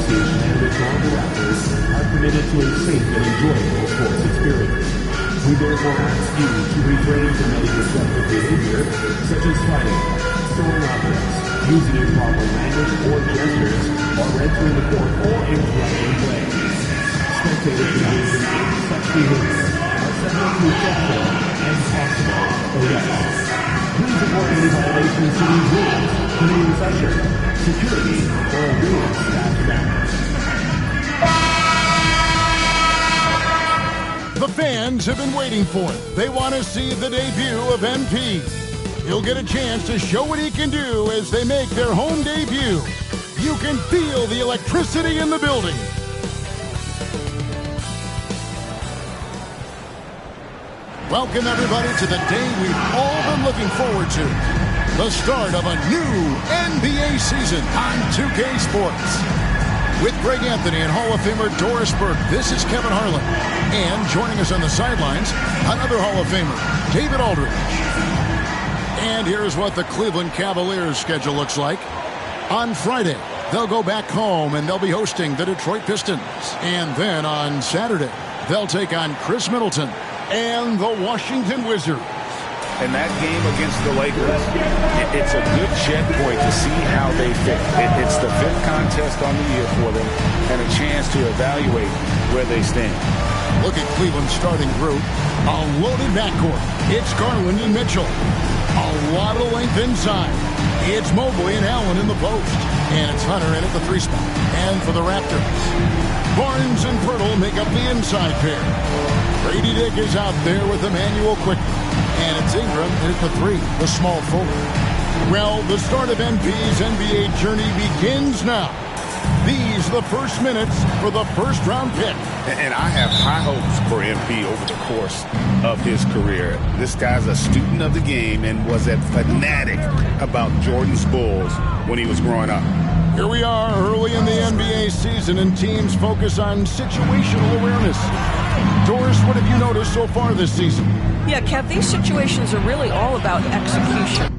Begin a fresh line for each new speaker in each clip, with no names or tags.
Association and the Toronto Raptors are committed to a safe and enjoyable sports experience. We therefore ask you to refrain from any disruptive behavior, such as fighting, throwing objects, using improper language or gestures, or entering the court or interrupting play. Spectators engaged in such behavior are subject to caution and possible arrest. Please report any violations to these rules to the usher, security, or a real staff member.
The fans have been waiting for it. They want to see the debut of MP. He'll get a chance to show what he can do as they make their home debut. You can feel the electricity in the building. Welcome, everybody, to the day we've all been looking forward to. The start of a new NBA season on 2K Sports. With Greg Anthony and Hall of Famer Doris Burke, this is Kevin Harlan. And joining us on the sidelines, another Hall of Famer, David Aldridge. And here's what the Cleveland Cavaliers schedule looks like. On Friday, they'll go back home and they'll be hosting the Detroit Pistons. And then on Saturday, they'll take on Chris Middleton and the Washington Wizards.
In that game against the Lakers, it's a good checkpoint to see how they fit. It's the fifth contest on the year for them and a chance to evaluate where they stand.
Look at Cleveland's starting group. A loaded backcourt. It's Garland and Mitchell. A lot of length inside. It's Mobley and Allen in the post. And it's Hunter in at the 3 spot. And for the Raptors, Barnes and Pirtle make up the inside pair. Grady Dick is out there with Emmanuel Quickly. And it's Ingram at the 3, the small forward. Well, the start of MP's NBA journey begins now. These are the first minutes for the first-round pick.
And I have high hopes for MP over the course of his career. This guy's a student of the game and was a fanatic about Jordan's Bulls when he was growing up.
Here we are early in the NBA season, and teams focus on situational awareness. Doris, what have you noticed so far this season?
Yeah, Kev, these situations are really all about execution.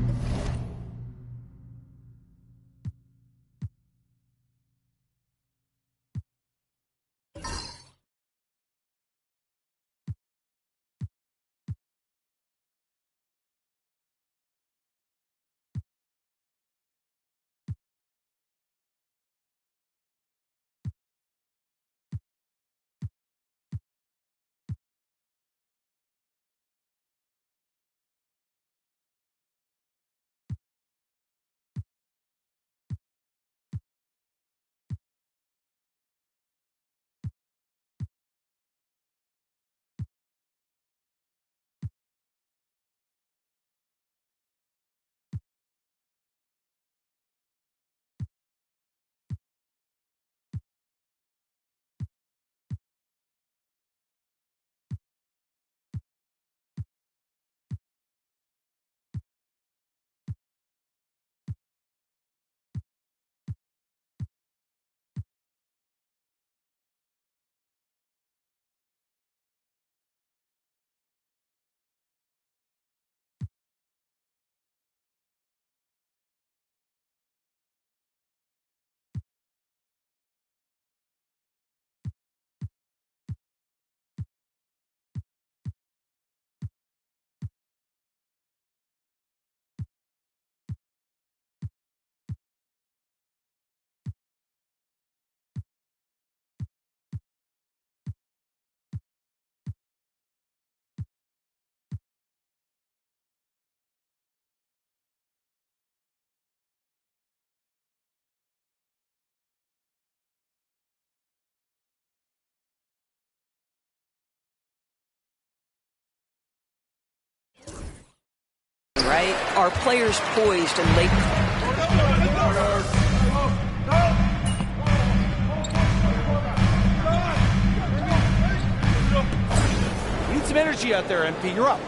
Right? Are players poised and late?
Need some energy out there, MP. You're up.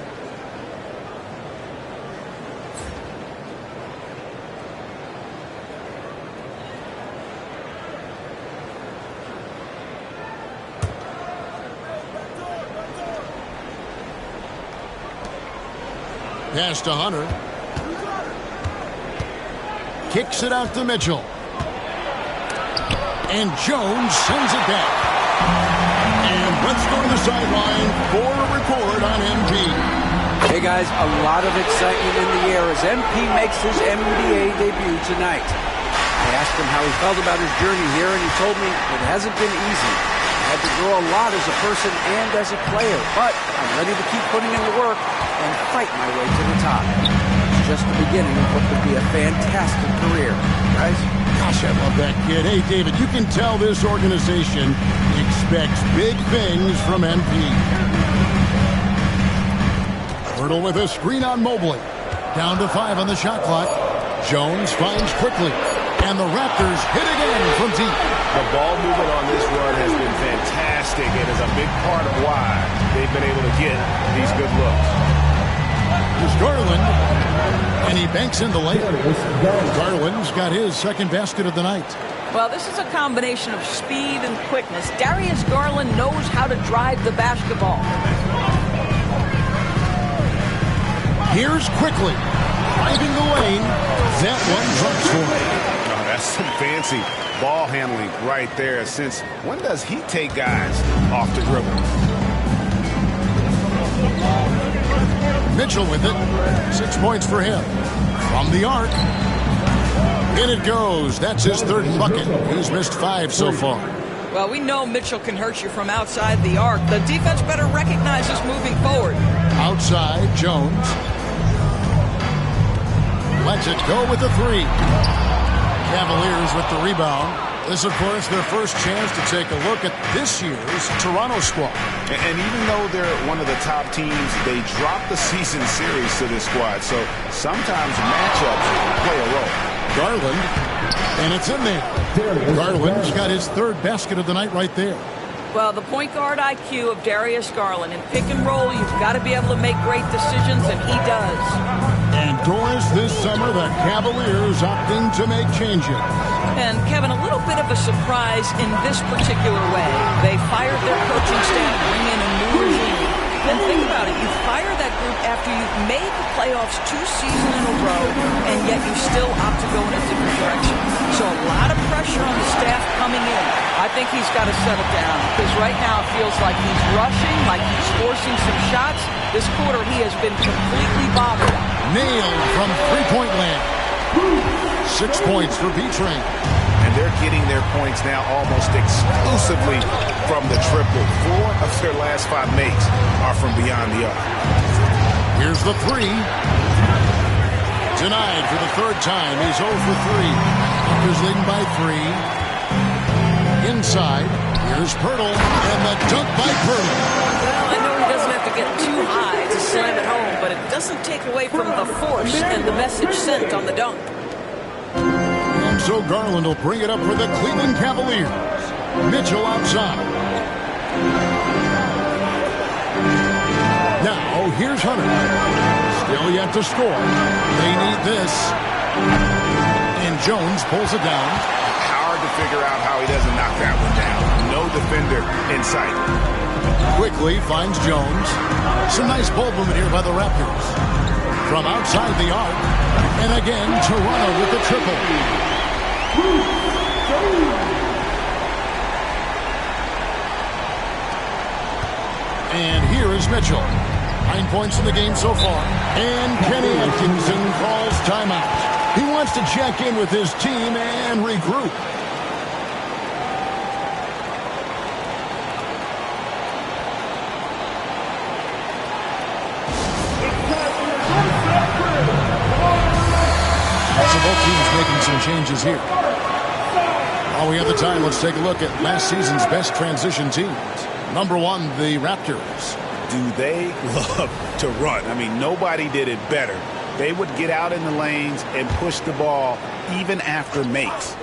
Pass to Hunter. Kicks it out to Mitchell. And Jones sends it back. And let's go to the sideline for a report on MP.
Hey guys, a lot of excitement in the air as MP makes his NBA debut tonight. I asked him how he felt about his journey here, and he told me it hasn't been easy. I had to grow a lot as a person and as a player, but I'm ready to keep putting in the work and fight my way to the top. It's just the beginning of what could be a fantastic career. Guys?
Gosh, I love that kid. Hey, David, you can tell this organization expects big things from MP. Hurdle with a screen on Mobley. Down to 5 on the shot clock. Jones finds quickly. And the Raptors hit again from deep.
The ball movement on this run has been fantastic and is a big part of why they've been able to get these good looks.
Here's Garland. And he banks in the layup. Garland's got his second basket of the night.
Well, this is a combination of speed and quickness. Darius Garland knows how to drive the basketball.
Here's quickly. Driving the lane. That one drops for him.
That's some fancy ball handling right there. Since when does he take guys off the dribble?
Mitchell with it. 6 points for him. From the arc. In it goes. That's his third bucket. He's missed 5 so far.
Well, we know Mitchell can hurt you from outside the arc. The defense better recognize this moving forward.
Outside, Jones. Lets it go with the 3. Cavaliers with the rebound. This, of course, their first chance to take a look at this year's Toronto squad.
And even though they're one of the top teams, they dropped the season series to this squad. So sometimes matchups play a role.
Garland, and it's in there. Garland's got his third basket of the night right there.
Well, the point guard IQ of Darius Garland. In pick and roll, you've got to be able to make great decisions, and he does.
And Doris, this summer, the Cavaliers opting to make changes.
And, Kevin, a little bit of a surprise in this particular way. They fired their coaching staff, bring in a new regime. And think about it, you fire that group after you've made the playoffs 2 seasons in a row, and yet you still opt to go in a different direction. So a lot of pressure on the staff coming in. I think he's got to settle down, because right now it feels like he's rushing, like he's forcing some shots. This quarter he has been completely bothered.
Nailed from three-point land. 6 points for B-Train.
And they're getting their points now almost exclusively from the triple. 4 of their last 5 makes are from beyond the arc.
Here's the 3. Denied for the third time. He's 0 for 3. Raptors leading by 3. Inside. Here's Pirtle. And the dunk by Pirtle.
Well, I know he doesn't have to get too high to slam it home, but it doesn't take away from the force and the message sent on the dunk.
And so Garland will bring it up for the Cleveland Cavaliers. Mitchell outside. Now, here's Hunter. Still yet to score. They need this. And Jones pulls it down.
Hard to figure out how he doesn't knock that one down. No defender in sight.
Quickly finds Jones. Some nice ball movement here by the Raptors. From outside the arc. And again, Toronto with the triple. And here is Mitchell. 9 points in the game so far. And Kenny Atkinson calls timeout. He wants to check in with his team and regroup. So both teams making some changes here. While we have the time, let's take a look at last season's best transition teams. Number 1, the Raptors.
Do they love to run? I mean, nobody did it better. They would get out in the lanes and push the ball even after makes.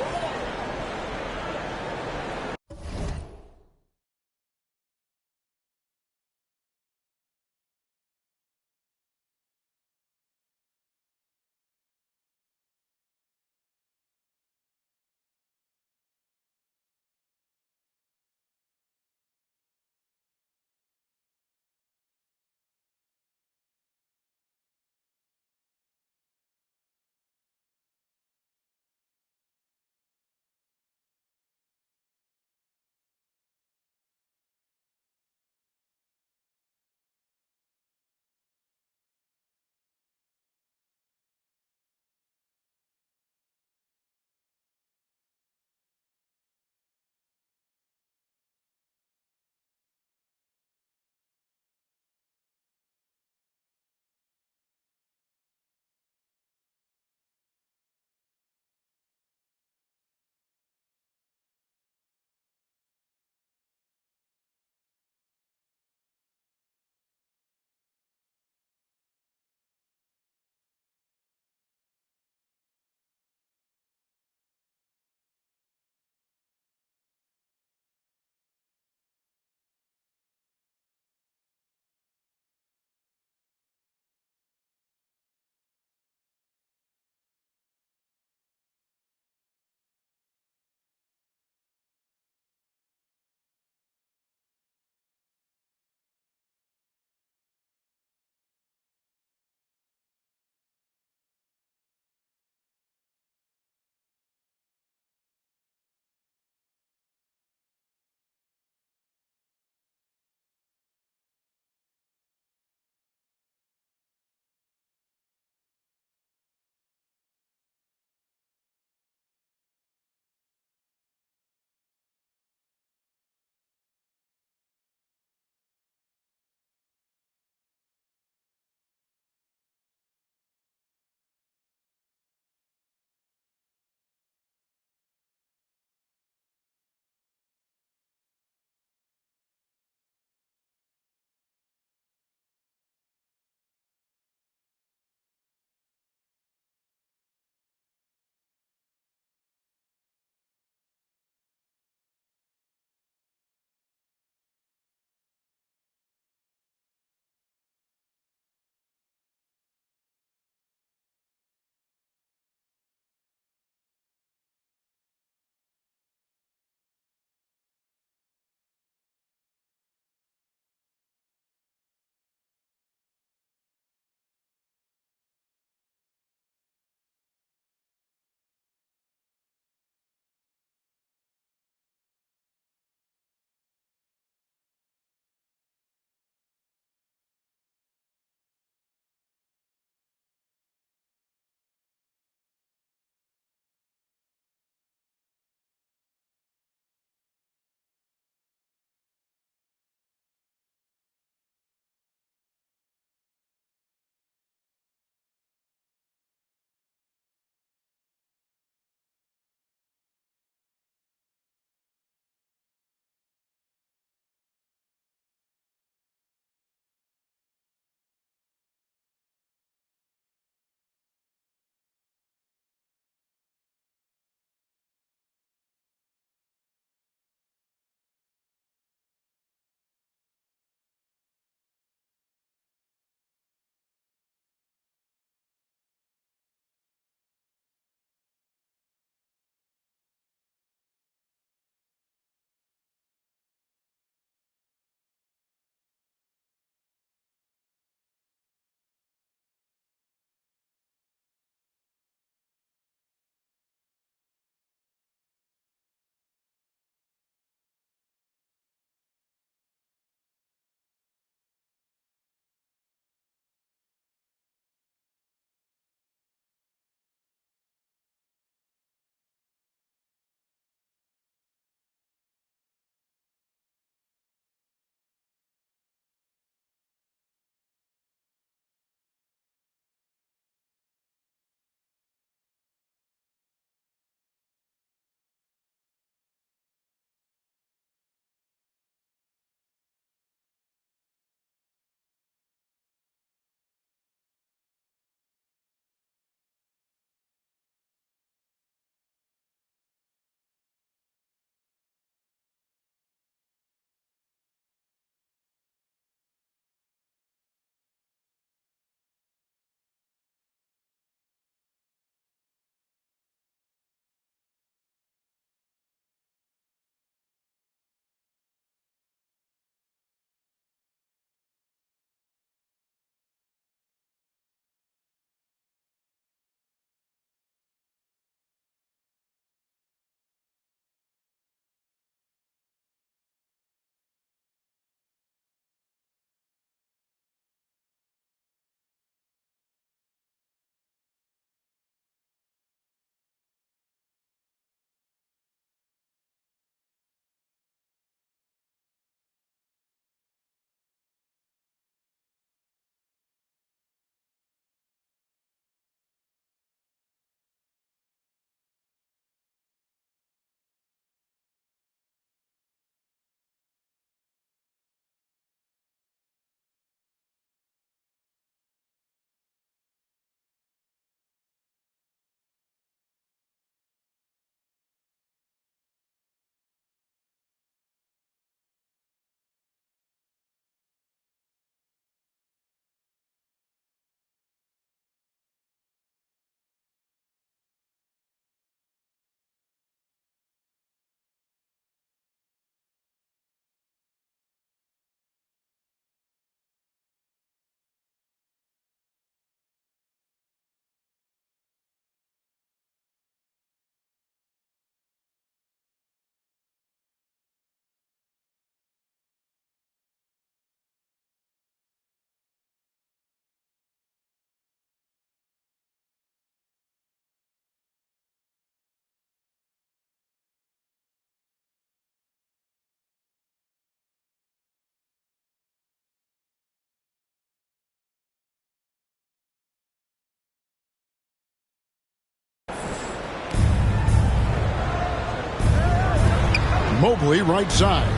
Mobley right side.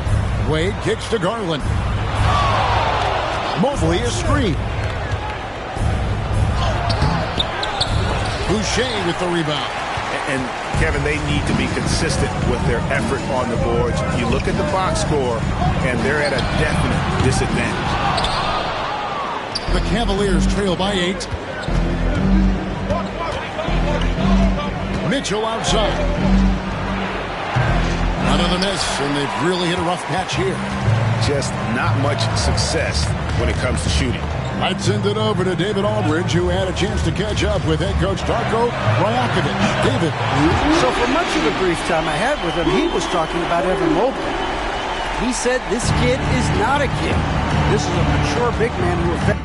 Wade kicks to Garland. Mobley is screened. Boucher with the rebound.
And, Kevin, they need to be consistent with their effort on the boards. You look at the box score, and they're at a definite disadvantage.
The Cavaliers trail by 8. Mitchell outside. Another miss, and they've really hit a rough patch here.
Just not much success when it comes to shooting.
I'd send it over to David Aldridge, who had a chance to catch up with head coach Darko Rajakovic. David.
So for much of the brief time I had with him, he was talking about Evan Mobley. He said this kid is not a kid. This is a mature big man who affects.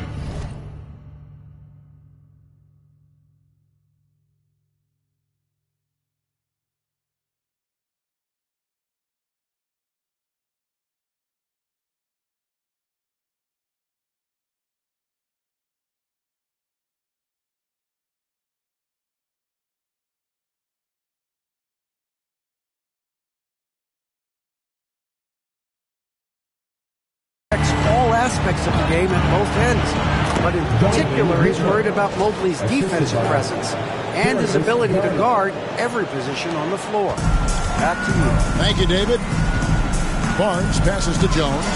All aspects of the game at both ends, but in particular he's worried about Mobley's defensive presence and his ability to guard every position on the floor. Back to you.
Thank you, David. Barnes passes to Jones.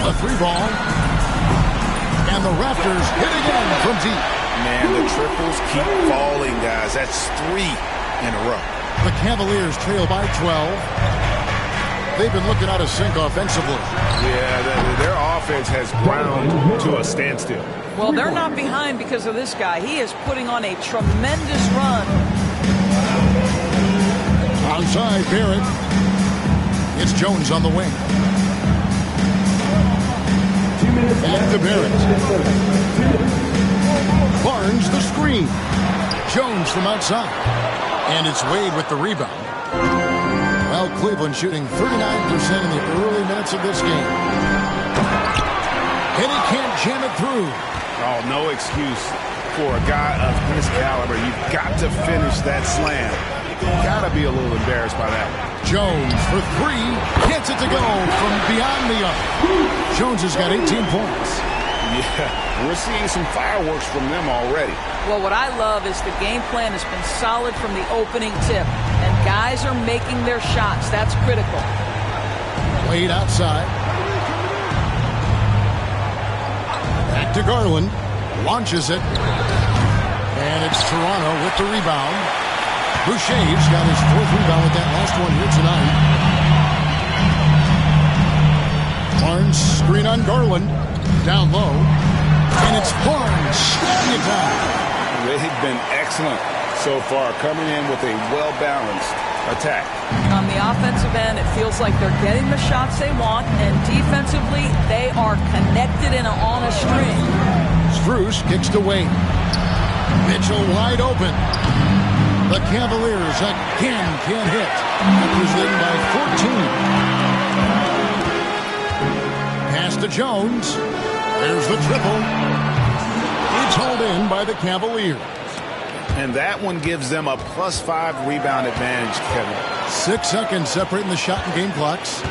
A 3-ball. And the Raptors hit again from deep.
Man, the triples keep falling, guys. That's 3 in a row.
The Cavaliers trail by 12. They've been looking out of sync offensively.
Yeah, their offense has ground to a standstill.
Well, they're not behind because of this guy. He is putting on a tremendous run.
Outside, Barrett. It's Jones on the wing. Back to Barrett. Barnes the screen. Jones from outside. And it's Wade with the rebound. Well, Cleveland shooting 39% in the early minutes of this game. And he can't jam it through.
Oh, no excuse for a guy of his caliber. You've got to finish that slam. You've got to be a little embarrassed by that.
Jones for 3. Gets it to go from beyond the arc. Jones has got 18 points.
Yeah, we're seeing some fireworks from them already.
Well, what I love is the game plan has been solid from the opening tip, and guys are making their shots. That's critical.
Wade outside. Back to Garland. Launches it. And it's Toronto with the rebound. Boucher's got his 4th rebound with that last one here tonight. Barnes screen on Garland. Down low. And it's Barnes shutting it down.
They've been excellent so far, coming in with a well-balanced attack.
On the offensive end, it feels like they're getting the shots they want, and defensively, they are connected and on a string.
Strus kicks to Wade. Mitchell wide open. The Cavaliers again can't hit. Raptors leading by 14. Pass to Jones. There's the triple. It's hauled in by the Cavaliers.
And that one gives them a +5 rebound advantage, Kevin.
6 seconds separating the shot and game clocks.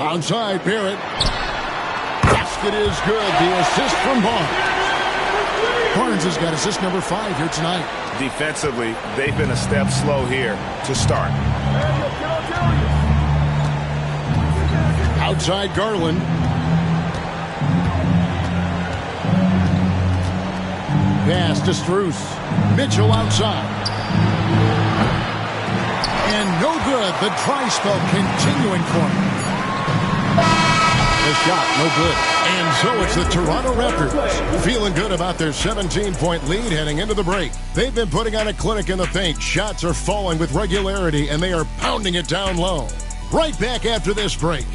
Outside, Barrett. Basket is good. The assist from Barnes. Barnes has got assist number 5 here tonight.
Defensively, they've been a step slow here to start.
Outside, Garland. Pass to Strus. Mitchell outside. And no good. The dry spell continuing for him. The shot, no good. And so it's the Toronto Raptors feeling good about their 17-point lead heading into the break. They've been putting on a clinic in the paint. Shots are falling with regularity, and they are pounding it down low. Right back after this break.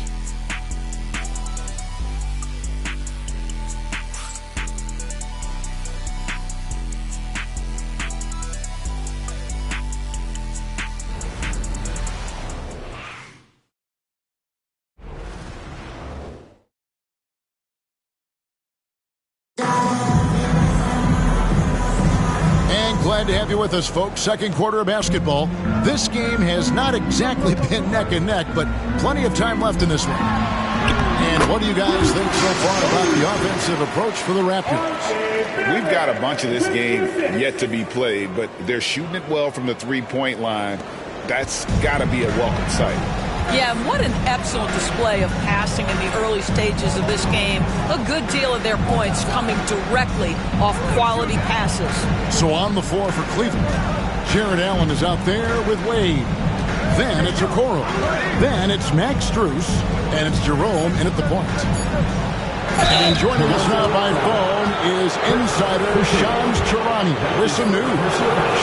Glad to have you with us, folks. Second quarter of basketball. This game has not exactly been neck and neck, but plenty of time left in this one. And what do you guys think so far about the offensive approach for the Raptors?
We've got a bunch of this game yet to be played, but they're shooting it well from the three-point line. That's got to be a welcome sight.
Yeah, what an excellent display of passing in the early stages of this game. A good deal of their points coming directly off quality passes.
So on the floor for Cleveland, Jared Allen is out there with Wade. Then it's Okoro. Then it's Max Strus. And it's Jerome in at the point. And joining us now by phone is insider Shams Charania with some news.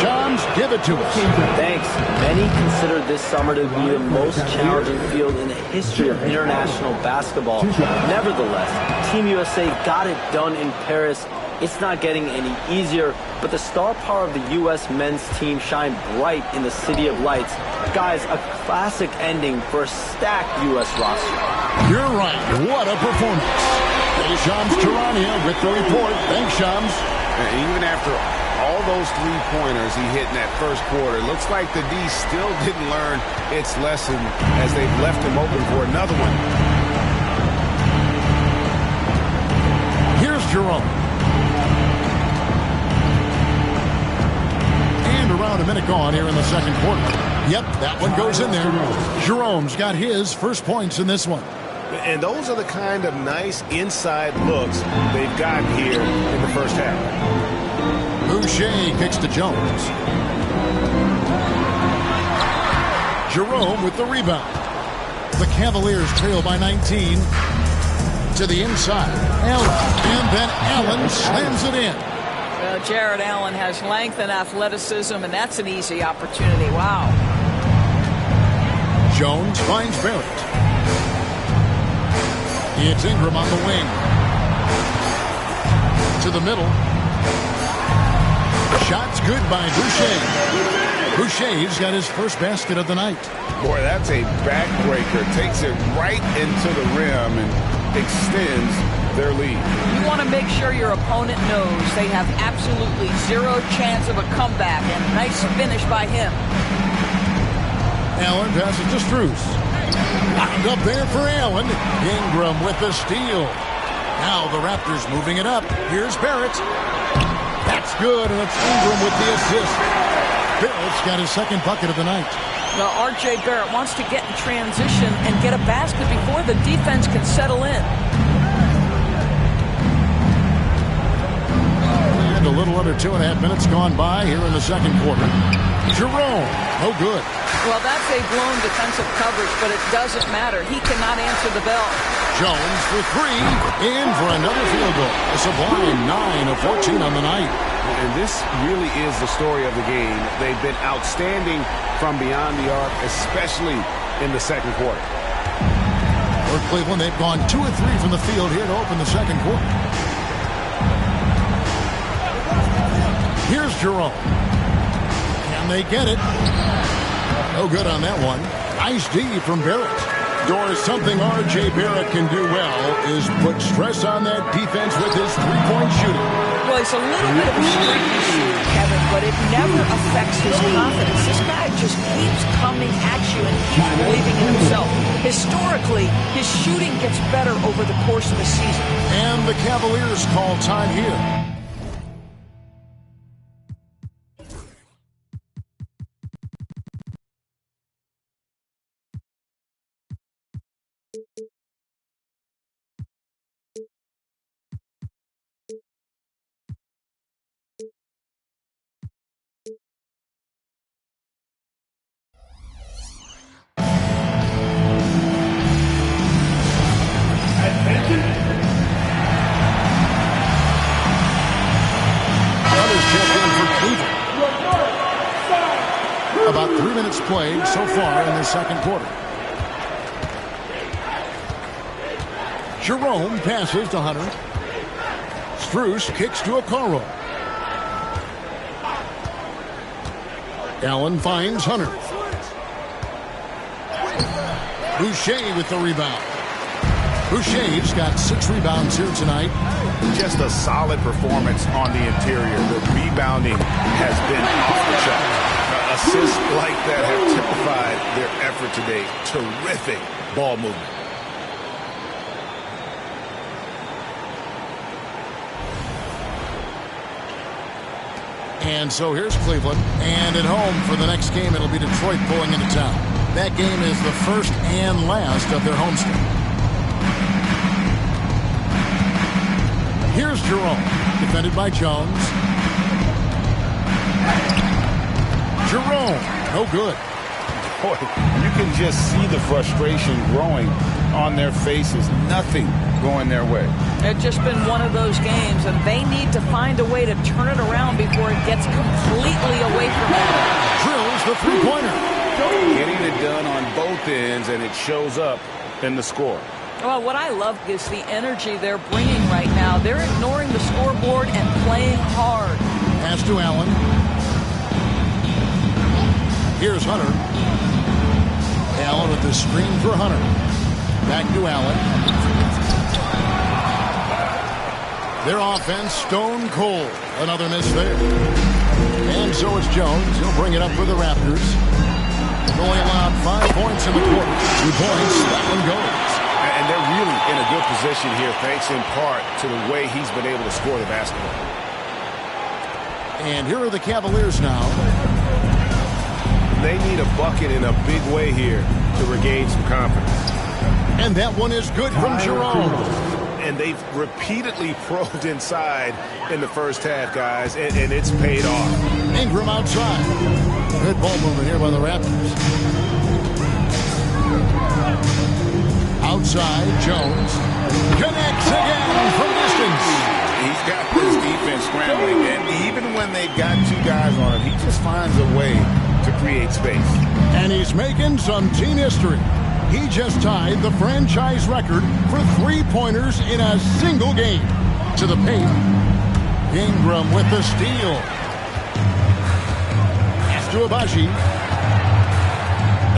Shams, give it to us.
Thanks. Many consider this summer to be the most challenging field in the history of international basketball. Nevertheless, Team USA got it done in Paris. It's not getting any easier, but the star power of the U.S. men's team shined bright in the City of Lights. Guys, a classic ending for a stacked U.S. roster.
You're right. What a performance. Shams Charania with the report. Thanks, Shams.
Even after all those three-pointers he hit in that first quarter, it looks like the D still didn't learn its lesson as they've left him open for another one.
Here's Jerome. And around a minute gone here in the second quarter. Yep, that one goes in there. Jerome's got his first points in this one.
And those are the kind of nice inside looks they've got here in the first half.
Boucher kicks to Jones. Jerome with the rebound. The Cavaliers trail by 19. To the inside. Allen. And then Allen slams it in.
Well, Jared Allen has length and athleticism, and that's an easy opportunity. Wow.
Jones finds Barrett. It's Ingram on the wing. To the middle. Shot's good by Boucher. Boucher's got his first basket of the night.
Boy, that's a backbreaker. Takes it right into the rim and extends their lead.
You want to make sure your opponent knows they have absolutely zero chance of a comeback, and nice finish by him.
Allen passes to Strus. Lined up there for Allen. Ingram with the steal. Now the Raptors moving it up. Here's Barrett. That's good, and it's Ingram with the assist. Barrett's got his second bucket of the night.
Well, R.J. Barrett wants to get in transition and get a basket before the defense can settle in.
And a little under 2.5 minutes gone by here in the second quarter. Jerome, no good.
Well, that's a blown defensive coverage, but it doesn't matter. He cannot answer the bell.
Jones for three, in for another field goal. A sublime 9 of 14 on the night.
And this really is the story of the game. They've been outstanding from beyond the arc, especially in the second quarter.
For Cleveland, they've gone 2 of 3 from the field here to open the second quarter. Here's Jerome. Can they get it? No good on that one. Nice D from Barrett. Doris, something R.J. Barrett can do well is put stress on that defense with his three-point shooting.
Well, he's a little bit of a streaky shooter, Kevin, but it never affects his confidence. This guy just keeps coming at you and keeps believing in himself. Historically, his shooting gets better over the course of the season.
And the Cavaliers call time here. About 3 minutes played so far in the second quarter. Jerome passes to Hunter. Strus kicks to Okoro. Allen finds Hunter. Boucher with the rebound. Boucher's got 6 rebounds here tonight.
Just a solid performance on the interior. The rebounding has been off the charts. Assists like that have typified their effort today. Terrific ball movement.
And so here's Cleveland. And at home for the next game, it'll be Detroit pulling into town. That game is the first and last of their homestand. Here's Jerome, defended by Jones. Jerome, no good.
Boy, you can just see the frustration growing on their faces. Nothing going their way.
It's just been one of those games, and they need to find a way to turn it around before it gets completely away from them.
Drills the three-pointer.
Getting it done on both ends, and it shows up in the score.
Well, what I love is the energy they're bringing right now. They're ignoring the scoreboard and playing hard.
Pass to Allen. Here's Hunter. Allen with the screen for Hunter. Back to Allen. Their offense stone cold. Another miss there. And so it's Jones. He'll bring it up for the Raptors. Only allowed 5 points in the quarter. 2 points. That one goes.
And they're really in a good position here, thanks in part to the way he's been able to score the basketball.
And here are the Cavaliers now.
They need a bucket in a big way here to regain some confidence.
And that one is good from Jerome.
And they've repeatedly probed inside in the first half, guys, and it's paid off.
Ingram outside. Good ball movement here by the Raptors. Outside, Jones connects again from distance.
He's got this defense scrambling, and even when they've got 2 guys on him, he just finds a way to create space.
And he's making some team history. He just tied the franchise record for 3-pointers in a single game. To the paint. Ingram with the steal. Pass to Abaji.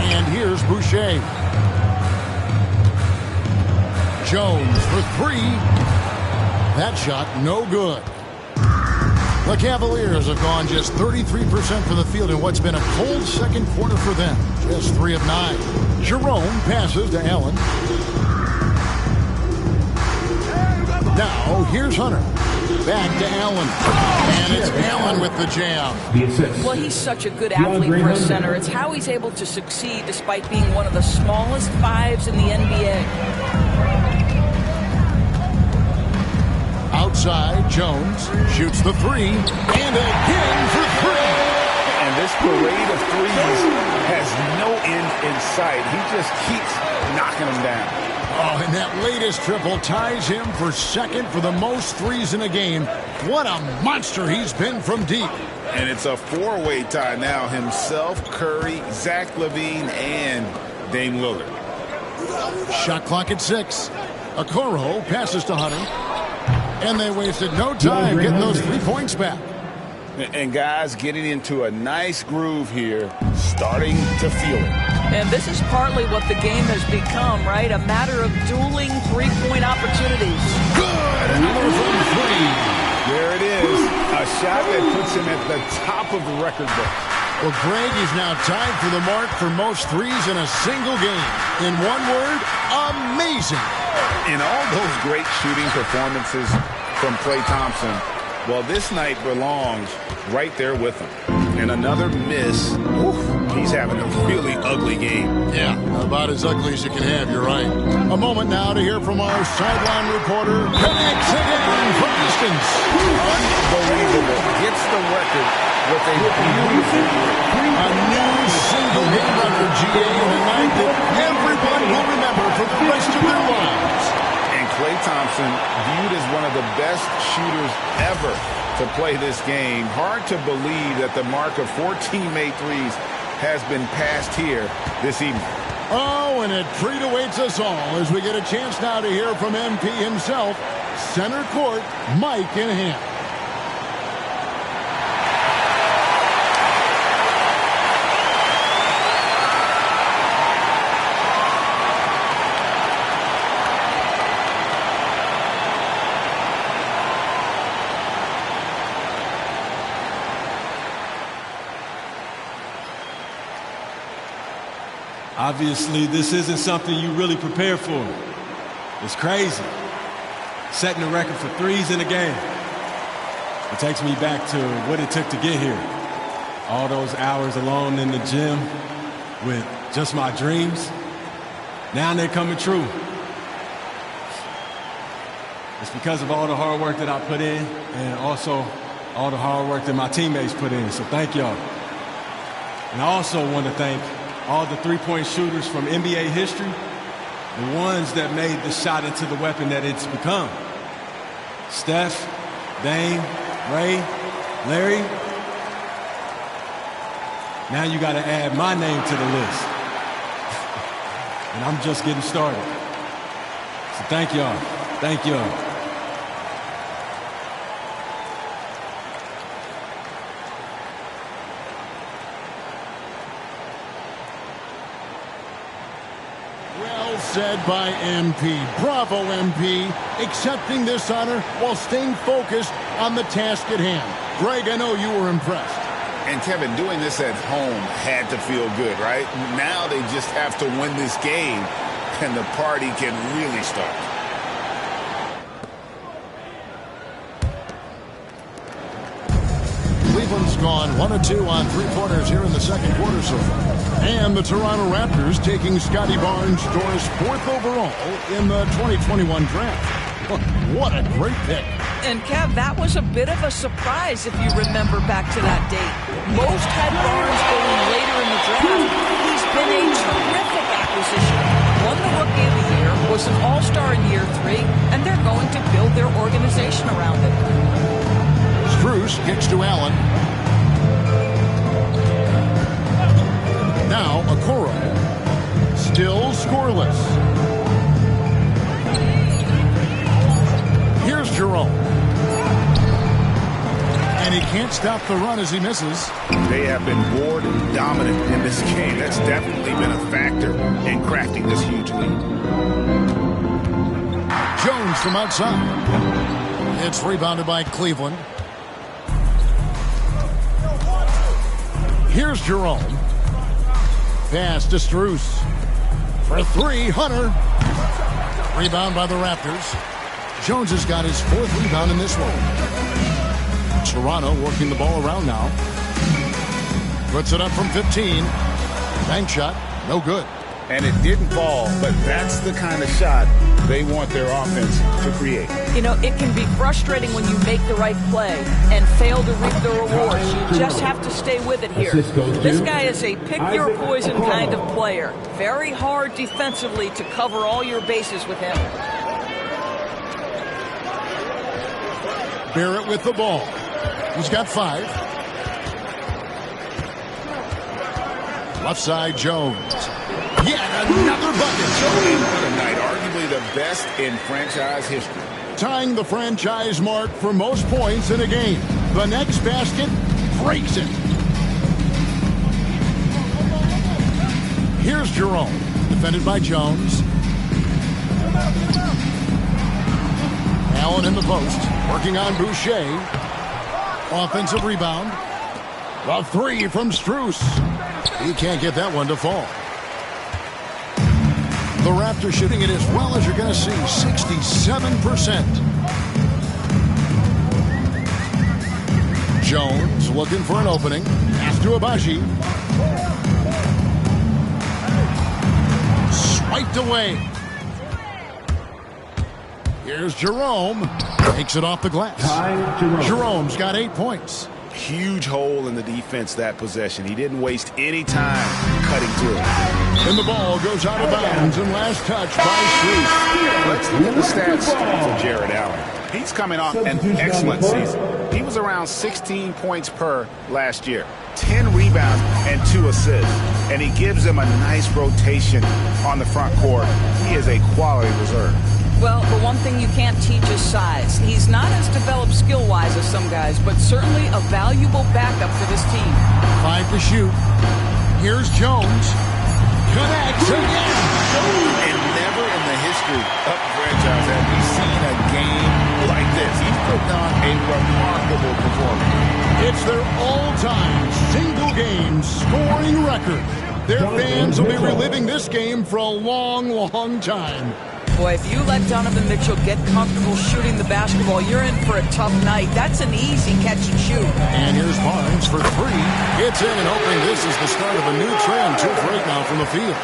And here's Boucher. Jones for 3. That shot no good. The Cavaliers have gone just 33% from the field in what's been a cold second quarter for them. Just 3 of 9. Jerome passes to Allen. Now here's Hunter. Back to Allen. And it's Allen with the jam.
Well, he's such a good athlete for a center. It's how he's able to succeed despite being one of the smallest 5s in the NBA.
Outside, Jones shoots the 3, and again for 3.
And this parade of threes has no end in sight. He just keeps knocking them down.
Oh, and that latest triple ties him for second for the most threes in a game. What a monster he's been from deep.
And it's a 4-way tie now. Himself, Curry, Zach LaVine, and Dame Lillard.
Shot clock at 6. Okoro passes to Hunter. And they wasted no time getting those 3 points back.
And guys getting into a nice groove here, starting to feel it.
And this is partly what the game has become, right? A matter of dueling 3-point opportunities.
Good! Another from 3.
There it is. A shot that puts him at the top of the record book.
Well, Greg is now tied for the mark for most threes in a single game. In one word, amazing.
In all those great shooting performances from Klay Thompson, well, this night belongs right there with him. And another miss. Oof, he's having a really ugly game.
Yeah, about as ugly as you can have, you're right. A moment now to hear from our sideline reporter. Connects again from distance.
Unbelievable. Gets the record with a beautiful
a new single game record, GA, in a night that everyone will remember for the rest of their lives.
And Klay Thompson viewed as one of the best shooters ever to play this game. Hard to believe that the mark of 14 made threes has been passed here this evening.
Oh, and a treat awaits us all as we get a chance now to hear from MP himself, center court, Mike in hand.
Obviously, this isn't something you really prepare for. It's crazy. Setting a record for threes in a game. It takes me back to what it took to get here. All those hours alone in the gym with just my dreams. Now they're coming true. It's because of all the hard work that I put in and also all the hard work that my teammates put in. So thank y'all. And I also want to thank all the three-point shooters from NBA history, the ones that made the shot into the weapon that it's become. Steph, Dame, Ray, Larry. Now you got to add my name to the list. And I'm just getting started. So thank y'all. Thank y'all.
Said by MP. Bravo, MP, accepting this honor while staying focused on the task at hand. Greg, I know you were impressed.
And Kevin, doing this at home had to feel good, right? Now they just have to win this game, and the party can really start.
Cleveland's gone 1 of 2 on three-pointers here in the second quarter so far. And the Toronto Raptors taking Scotty Barnes, Doris 4th overall in the 2021 draft. What a great pick.
And Kev, that was a bit of a surprise if you remember back to that date. Most had Barnes going later in the draft. He's been a terrific acquisition. Won the Rookie of the Year, was an All-Star in year 3, and they're going to build their organization around it.
Strus kicks to Allen. Now Okoro. Still scoreless. Here's Jerome. And he can't stop the run as he misses.
They have been board dominant in this game. That's definitely been a factor in crafting this huge lead.
Jones from outside. It's rebounded by Cleveland. Here's Jerome. Pass to Strus. For 3, Hunter. Rebound by the Raptors. Jones has got his 4th rebound in this one. Toronto working the ball around now. Puts it up from 15. Bank shot. No good.
And it didn't fall, but that's the kind of shot they want their offense to create.
You know, it can be frustrating when you make the right play and fail to reap the rewards. You just have to stay with it here. This guy is a pick-your-poison kind of player. Very hard defensively to cover all your bases with him.
Barrett with the ball. He's got 5. Left side, Jones. Yet another bucket.
What a night. Arguably the best in franchise history.
Tying the franchise mark for most points in a game. The next basket breaks it. Here's Jerome. Defended by Jones. Allen in the post. Working on Boucher. Offensive rebound. The 3 from Strus. He can't get that one to fall. The Raptors shooting it as well as you're going to see, 67%. Jones looking for an opening. Pass to Abaji. Swiped away. Here's Jerome. Takes it off the glass. Jerome's got 8 points.
Huge hole in the defense that possession. He didn't waste any time cutting through.
And the ball goes out of bounds and last touch by Strus.
Let's look at the stats for Jared Allen. He's coming off an excellent season. He was around 16 points per last year. 10 rebounds and 2 assists. And he gives them a nice rotation on the front court. He is a quality reserve.
Well, the one thing you can't teach is size. He's not as developed skill-wise as some guys, but certainly a valuable backup for this team.
5 to shoot. Here's Jones. Connects again.
And never in the history of the franchise have we seen a game like this. He's putting on a remarkable performance.
It's their all-time single-game scoring record. Their fans will be reliving this game for a long, long time.
Boy, if you let Donovan Mitchell get comfortable shooting the basketball, you're in for a tough night. That's an easy catch and shoot.
And here's Barnes for three. It's in and hoping this is the start of a new trend. 2 for 8 now from the field.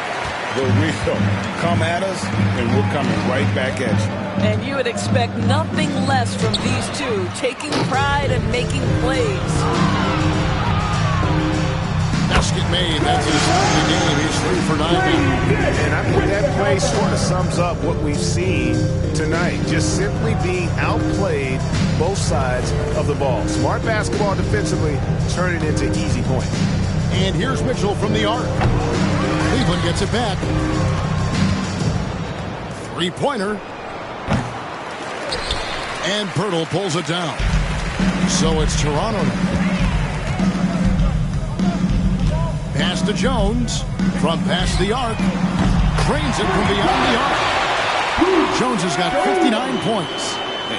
The real come at us, and we're coming right back at you.
And you would expect nothing less from these two, taking pride and making plays.
Basket made. That's his third of the game. He's 3 for 9.
And I think that play sort of sums up what we've seen tonight. Just simply being outplayed both sides of the ball. Smart basketball defensively, turning into easy points.
And here's Mitchell from the arc. Cleveland gets it back. 3-pointer. And Pirtle pulls it down. So it's Toronto now. Pass to Jones. From past the arc. Trains it from beyond the arc. Jones has got 59 points.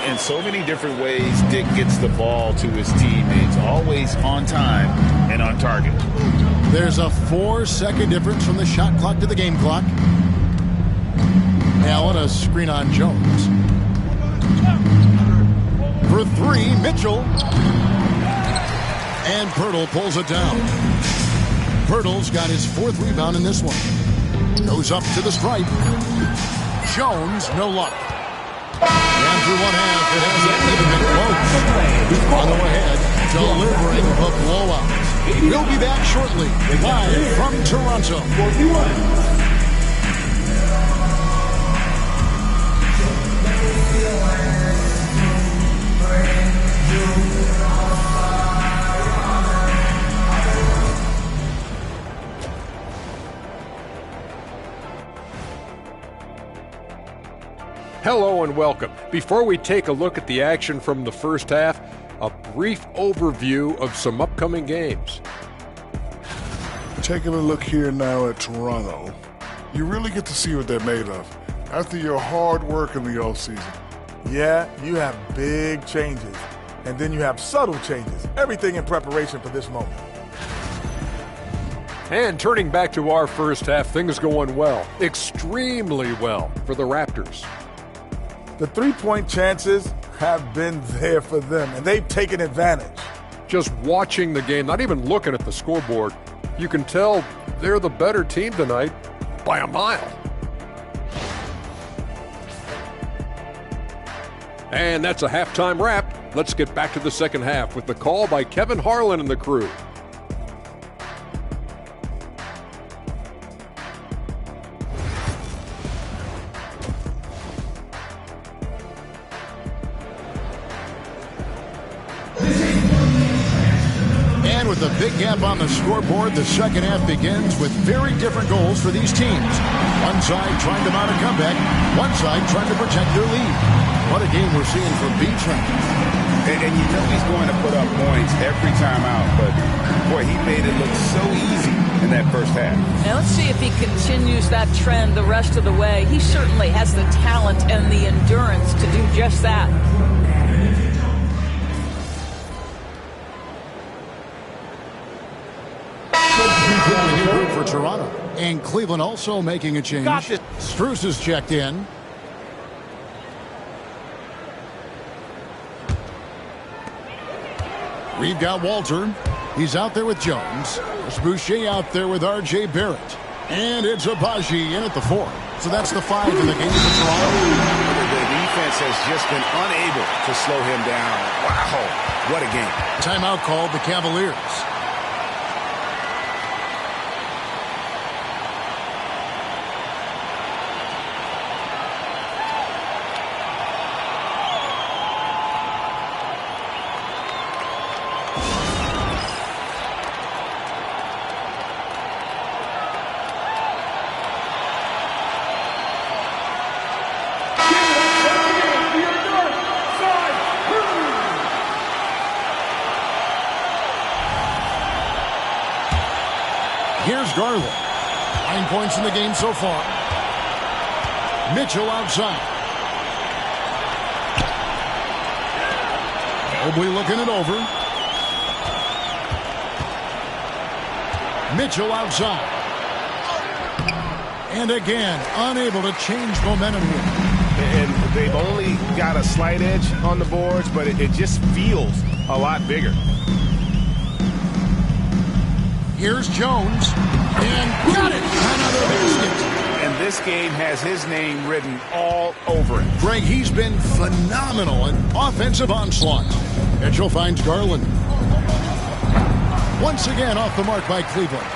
In so many different ways, Dick gets the ball to his teammates. Always on time and on target.
There's a 4-second difference from the shot clock to the game clock. Allen, a screen on Jones. For 3, Mitchell. And Pirtle pulls it down. Pirtle's got his 4th rebound in this one. Goes up to the stripe. Jones, no luck. And through one half, it hasn't even been close. On the way ahead, delivering the blowout. We'll be back shortly, live from Toronto.
Hello and welcome. Before we take a look at the action from the first half, a brief overview of some upcoming games.
Taking a look here now at Toronto, you really get to see what they're made of after your hard work in the offseason.
Yeah, you have big changes, and then you have subtle changes. Everything in preparation for this moment.
And turning back to our first half, things going well, extremely well for the Raptors.
The three-point chances have been there for them, and they've taken advantage.
Just watching the game, not even looking at the scoreboard, you can tell they're the better team tonight by a mile. And that's a halftime wrap. Let's get back to the second half with the call by Kevin Harlan and the crew.
With a big gap on the scoreboard, the second half begins with very different goals for these teams. One side trying to mount a comeback, one side trying to protect their lead. What a game we're seeing from B-Train.
And you know he's going to put up points every time out, but boy, he made it look so easy in that first half.
Now let's see if he continues that trend the rest of the way. He certainly has the talent and the endurance to do just that.
For Toronto. And Cleveland also making a change. Strus is checked in. We've got Walter. He's out there with Jones. There's Boucher out there with R.J. Barrett. And it's Abaji in at the 4. So that's the 5 in the game for Toronto.
The defense has just been unable to slow him down. Wow, what a game.
Timeout called the Cavaliers. Here's Garland. 9 points in the game so far. Mitchell outside. Mobley looking it over. Mitchell outside. And again, unable to change momentum here.
And they've only got a slight edge on the boards, but it just feels a lot bigger.
Here's Jones. And got it. Another basket.
And this game has his name written all over it.
Greg, he's been phenomenal in offensive onslaught. Mitchell finds Garland. Once again off the mark by Cleveland.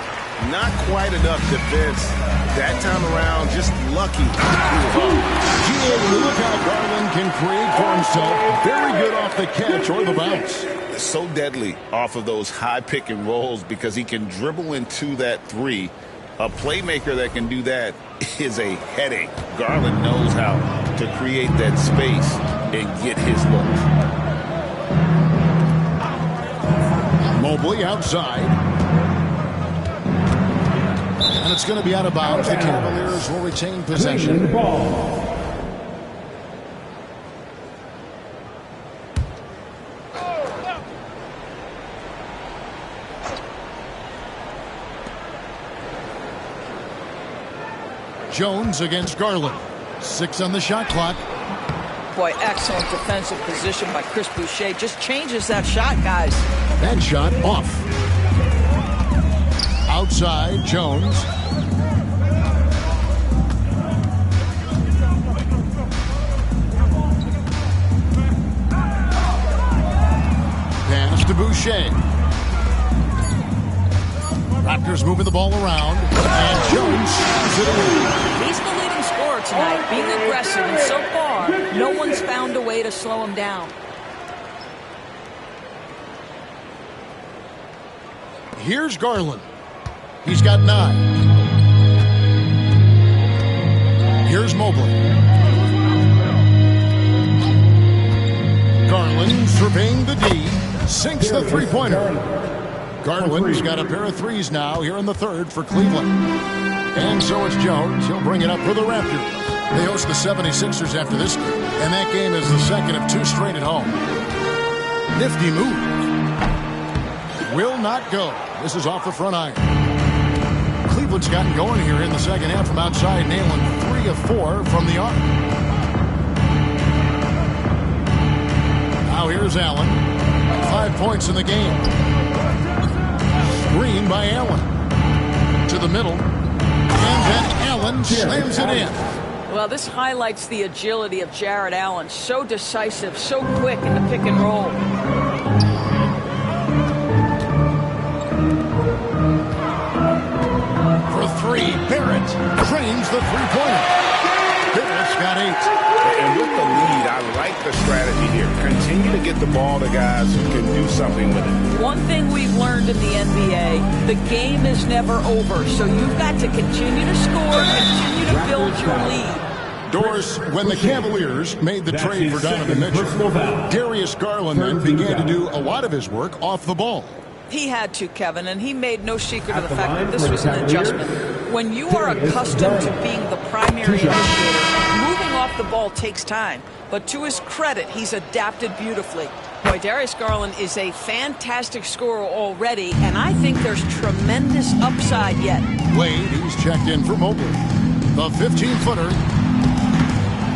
Not quite enough defense that time around, just lucky.
Look how Garland can create for himself. Very good off the catch or the bounce.
So deadly off of those high pick and rolls because he can dribble into that three. A playmaker that can do that is a headache. Garland knows how to create that space and get his look.
Mobley outside. And it's going to be out of bounds. The Cavaliers will retain possession. Jones against Garland. 6 on the shot clock.
Boy, excellent defensive position by Chris Boucher. Just changes that shot, guys.
That shot off. Outside, Jones. Pass to Boucher. Raptors moving the ball around. And Jones has it away.
He's the leading scorer tonight, being aggressive, and so far, no one's found a way to slow him down.
Here's Garland. He's got 9. Here's Mobley. Garland surveying the D. Sinks the three-pointer. Garland's got a pair of threes now here in the third for Cleveland. And so it's Jones. He'll bring it up for the Raptors. They host the 76ers after this game. And that game is the second of 2 straight at home. Nifty move. Will not go. This is off the front iron. Cleveland's gotten going here in the second half from outside, nailing 3 of 4 from the arc. Now here's Allen. 5 points in the game. Screen by Allen. To the middle. And then Allen slams it in.
Well, this highlights the agility of Jarrett Allen. So decisive, so quick in the pick and roll.
For 3, Barrett trains the three-pointer. Barrett's got 8.
And with the lead, I like the strategy here. Continue to get the ball to guys who can do something with it.
One thing we've learned in the NBA, the game is never over. So you've got to continue to score, continue to build your lead.
Doris, when the Cavaliers made the trade for Donovan Mitchell, Darius Garland then began to do a lot of his work off the ball.
He had to, Kevin, and he made no secret of the fact that this was an adjustment. When you are accustomed to being the primary initiator, moving off the ball takes time. But to his credit, he's adapted beautifully. Boy, Darius Garland is a fantastic scorer already, and I think there's tremendous upside yet.
Wade, he's checked in for Mobley. The 15-footer.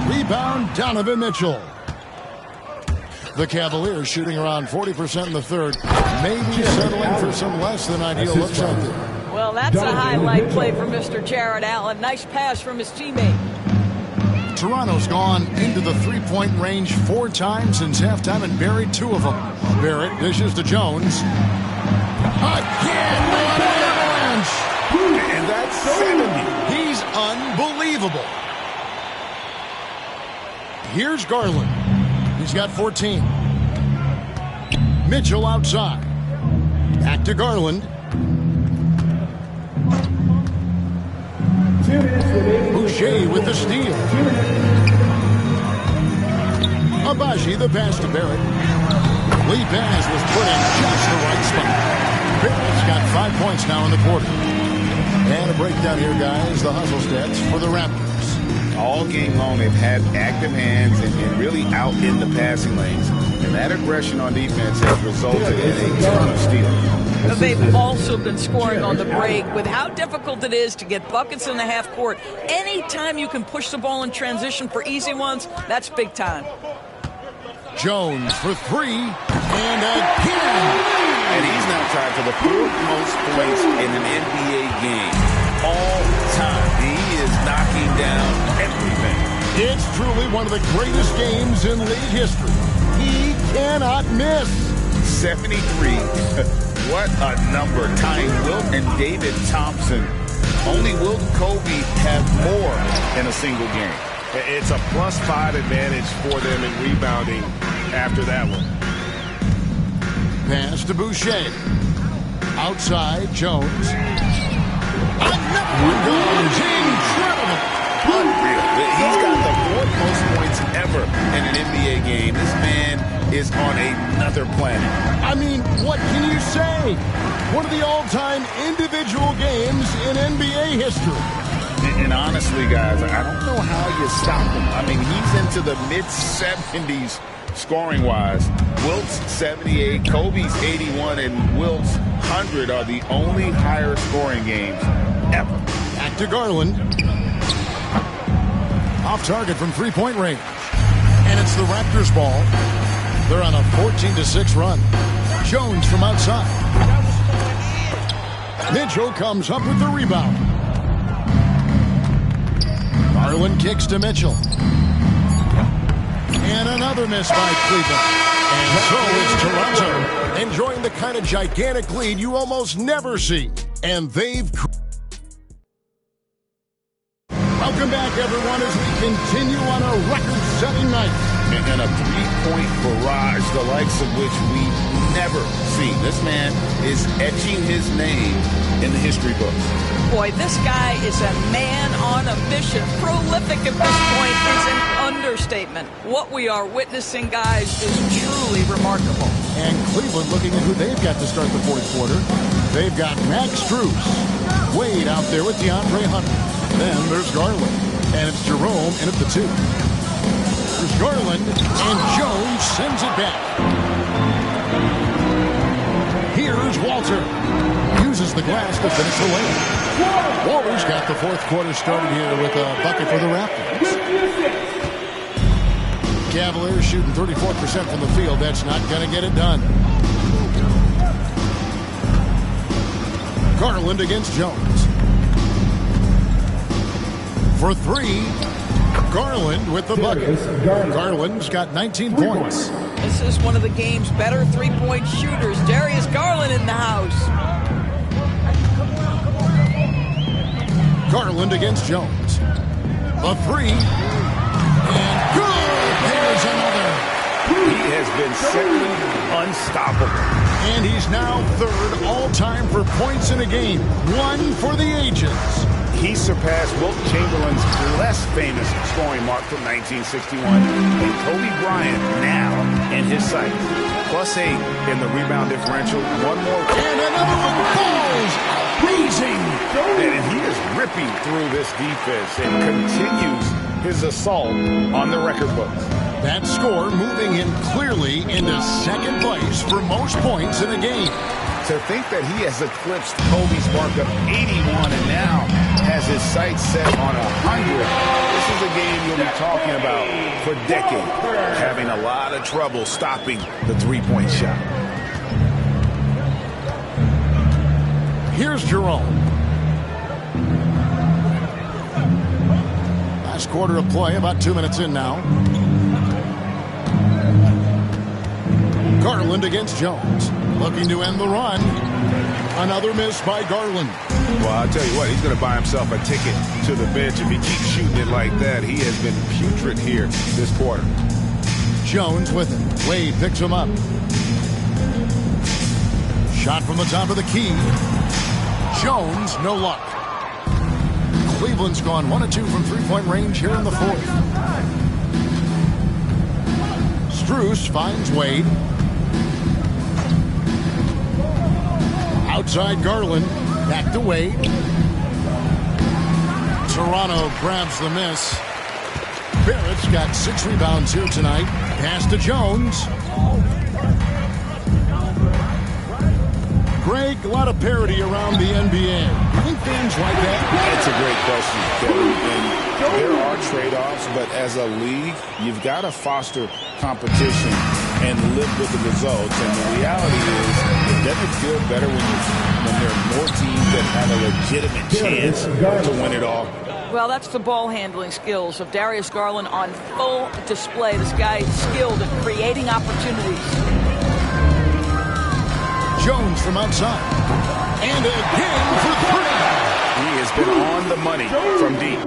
Rebound, Donovan Mitchell. The Cavaliers shooting around 40% in the third. Maybe settling for some less than ideal looks out there.
Well, that's a highlight play for Mr. Jarrett Allen. Nice pass from his teammate.
Toronto's gone into the three-point range 4 times since halftime and buried 2 of them. Barrett dishes to Jones. Again, an avalanche.
And that's 70.
He's unbelievable. Here's Garland. He's got 14. Mitchell outside. Back to Garland. Boucher with the steal. Abaji the pass to Barrett. Lee Bass was put in just the right spot. Barrett's got 5 points now in the quarter. And a breakdown here, guys. The hustle stats for the Raptors.
All game long, they've had active hands and really out in the passing lanes. And that aggression on defense has resulted in a ton of steals.
They've also been scoring on the break. With how difficult it is to get buckets in the half court, anytime you can push the ball in transition for easy ones, that's big time.
Jones for three, and again.
And he's now tied for the fourth most points in an NBA game all time. He is knocking down everything.
It's truly one of the greatest games in league history. He cannot miss.
73. What a number. Tying Wilt and David Thompson. Only Wilt and Kobe have more in a single game.
It's a +5 advantage for them in rebounding after that one.
Pass to Boucher. Outside, Jones. Another one goes. Incredible.
Unreal. He's got the fourth most points ever in an NBA game. This man is on another planet.
I mean, what can you say? One of the all-time individual games in NBA history.
And honestly, guys, I don't know how you stop him. I mean, he's into the mid-70s scoring-wise. Wilt's 78, Kobe's 81, and Wilt's 100 are the only higher scoring games ever.
Back to Garland. Off target from three-point range. And it's the Raptors' ball. They're on a 14-6 run. Jones from outside. Mitchell comes up with the rebound. Garland kicks to Mitchell. And another miss by Cleveland. And so it's Toronto enjoying the kind of gigantic lead you almost never see. And they've... Welcome back, everyone, as we continue on a record-setting night.
And a three-point barrage, the likes of which we've never seen. This man is etching his name in the history books.
Boy, this guy is a man on a mission. Prolific at this point is an understatement. What we are witnessing, guys, is truly remarkable.
And Cleveland looking at who they've got to start the fourth quarter. They've got Max Strus, Wade out there with DeAndre Hunter. Then there's Garland, and it's Jerome in at the two. There's Garland, and Jones sends it back. Here's Walter. Uses the glass to finish the layup. Walter's got the fourth quarter started here with a bucket for the Raptors. Cavaliers shooting 34% from the field. That's not going to get it done. Garland against Jones. For three, Garland with the bucket. Garland's got 19 points.
This is one of the game's better three-point shooters. Darius Garland in the house.
Garland against Jones. A three. And good. There's another.
He has been simply unstoppable.
And he's now third all-time for points in a game. One for the ages.
He surpassed Wilt Chamberlain's less famous scoring mark from 1961, and Kobe Bryant now in his sights. +8 in the rebound differential. One more.
And another one falls. Amazing.
And he is ripping through this defense and continues his assault on the record books.
That score moving him clearly into second place for most points in a game.
To think that he has eclipsed Kobe's mark of 81 and now has his sights set on 100. This is a game you'll be talking about for decades, having a lot of trouble stopping the three-point shot.
Here's Jerome. Last quarter of play, about 2 minutes in now. Garland against Jones. Looking to end the run. Another miss by Garland.
Well, I'll tell you what, he's going to buy himself a ticket to the bench. If he keeps shooting it like that, he has been putrid here this quarter.
Jones with it. Wade picks him up. Shot from the top of the key. Jones, no luck. Cleveland's gone 1 of 2 from three-point range here in the fourth. Strus finds Wade. Outside Garland, back to Wade. Toronto grabs the miss. Barrett's got 6 rebounds here tonight. Pass to Jones. Greg, a lot of parity around the NBA. Do you think fans like that?
That's a great question, Kevin. And there are trade-offs, but as a league, you've got to foster competition and live with the results. And the reality is, it doesn't feel better when there are more teams that have a legitimate chance to win it all.
Well, that's the ball handling skills of Darius Garland on full display. This guy is skilled at creating opportunities.
Jones from outside. And again for three.
He has been on the money from deep.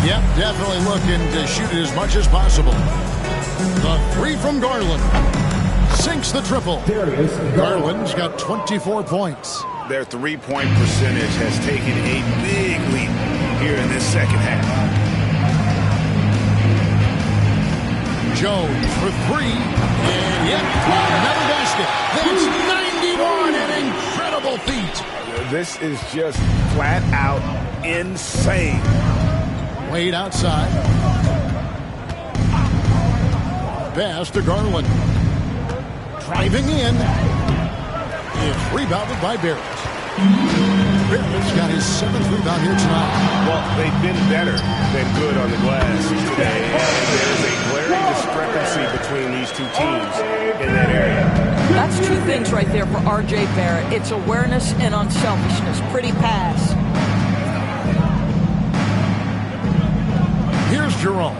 Yep, definitely looking to shoot it as much as possible. The three from Garland. Sinks the triple. Garland's got 24 points.
Their three-point percentage has taken a big leap here in this second half.
Jones for three. And yep, another basket. That's 91, an incredible feat.
This is just flat out insane.
Wade outside. Pass to Garland. Driving in. It's rebounded by Barrett. Barrett's got his 7th rebound here tonight.
Well, they've been better than good on the glass today. And there's a glaring discrepancy between these two teams in that area.
That's two things right there for R.J. Barrett. It's awareness and unselfishness. Pretty pass.
Here's Jerome.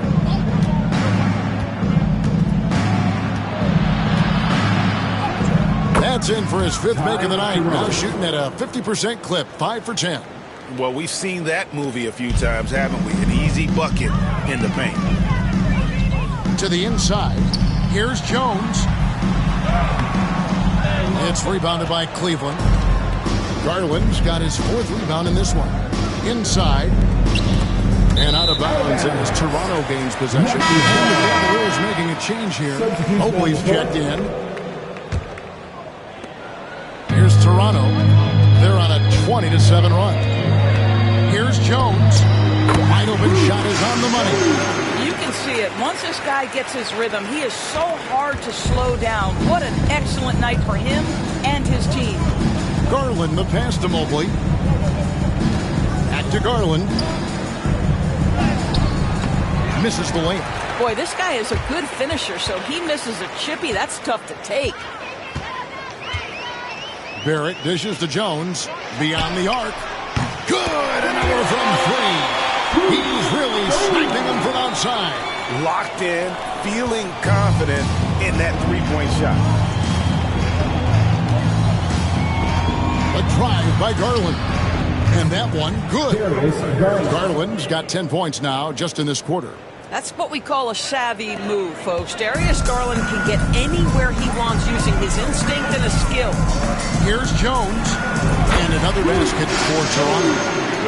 That's in for his 5th make of the night. Now shooting at a 50% clip, 5 for 10.
Well, we've seen that movie a few times, haven't we? An easy bucket in the paint.
To the inside. Here's Jones. It's rebounded by Cleveland. Garland's got his 4th rebound in this one. Inside. And out of bounds as Toronto gains possession. And the Cavaliers making a change here. Oakley's checked in. Here's Toronto. They're on a 20-7 run. Here's Jones. Wide open shot is on the money.
You can see it. Once this guy gets his rhythm, he is so hard to slow down. What an excellent night for him and his team.
Garland, the pass to Mobley. Back to Garland. Misses the lane.
Boy, this guy is a good finisher, so he misses a chippy. That's tough to take.
Barrett dishes to Jones. Beyond the arc. Good! Another from 3. He's really sniping them from outside.
Locked in, feeling confident in that three-point shot.
A drive by Garland. And that one, good. Garland's got 10 points now just in this quarter.
That's what we call a savvy move, folks. Darius Garland can get anywhere he wants using his instinct and his skill.
Here's Jones. And another basket for Toronto.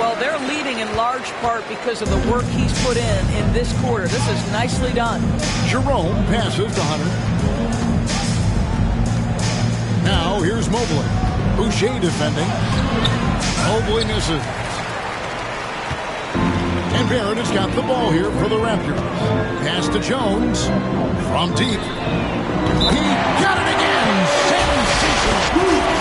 Well, they're leading in large part because of the work he's put in this quarter. This is nicely done.
Jerome passes to Hunter. Now here's Mobley. Boucher defending. Mobley misses. And Barrett has got the ball here for the Raptors. Pass to Jones from deep. He got it again. Sensational.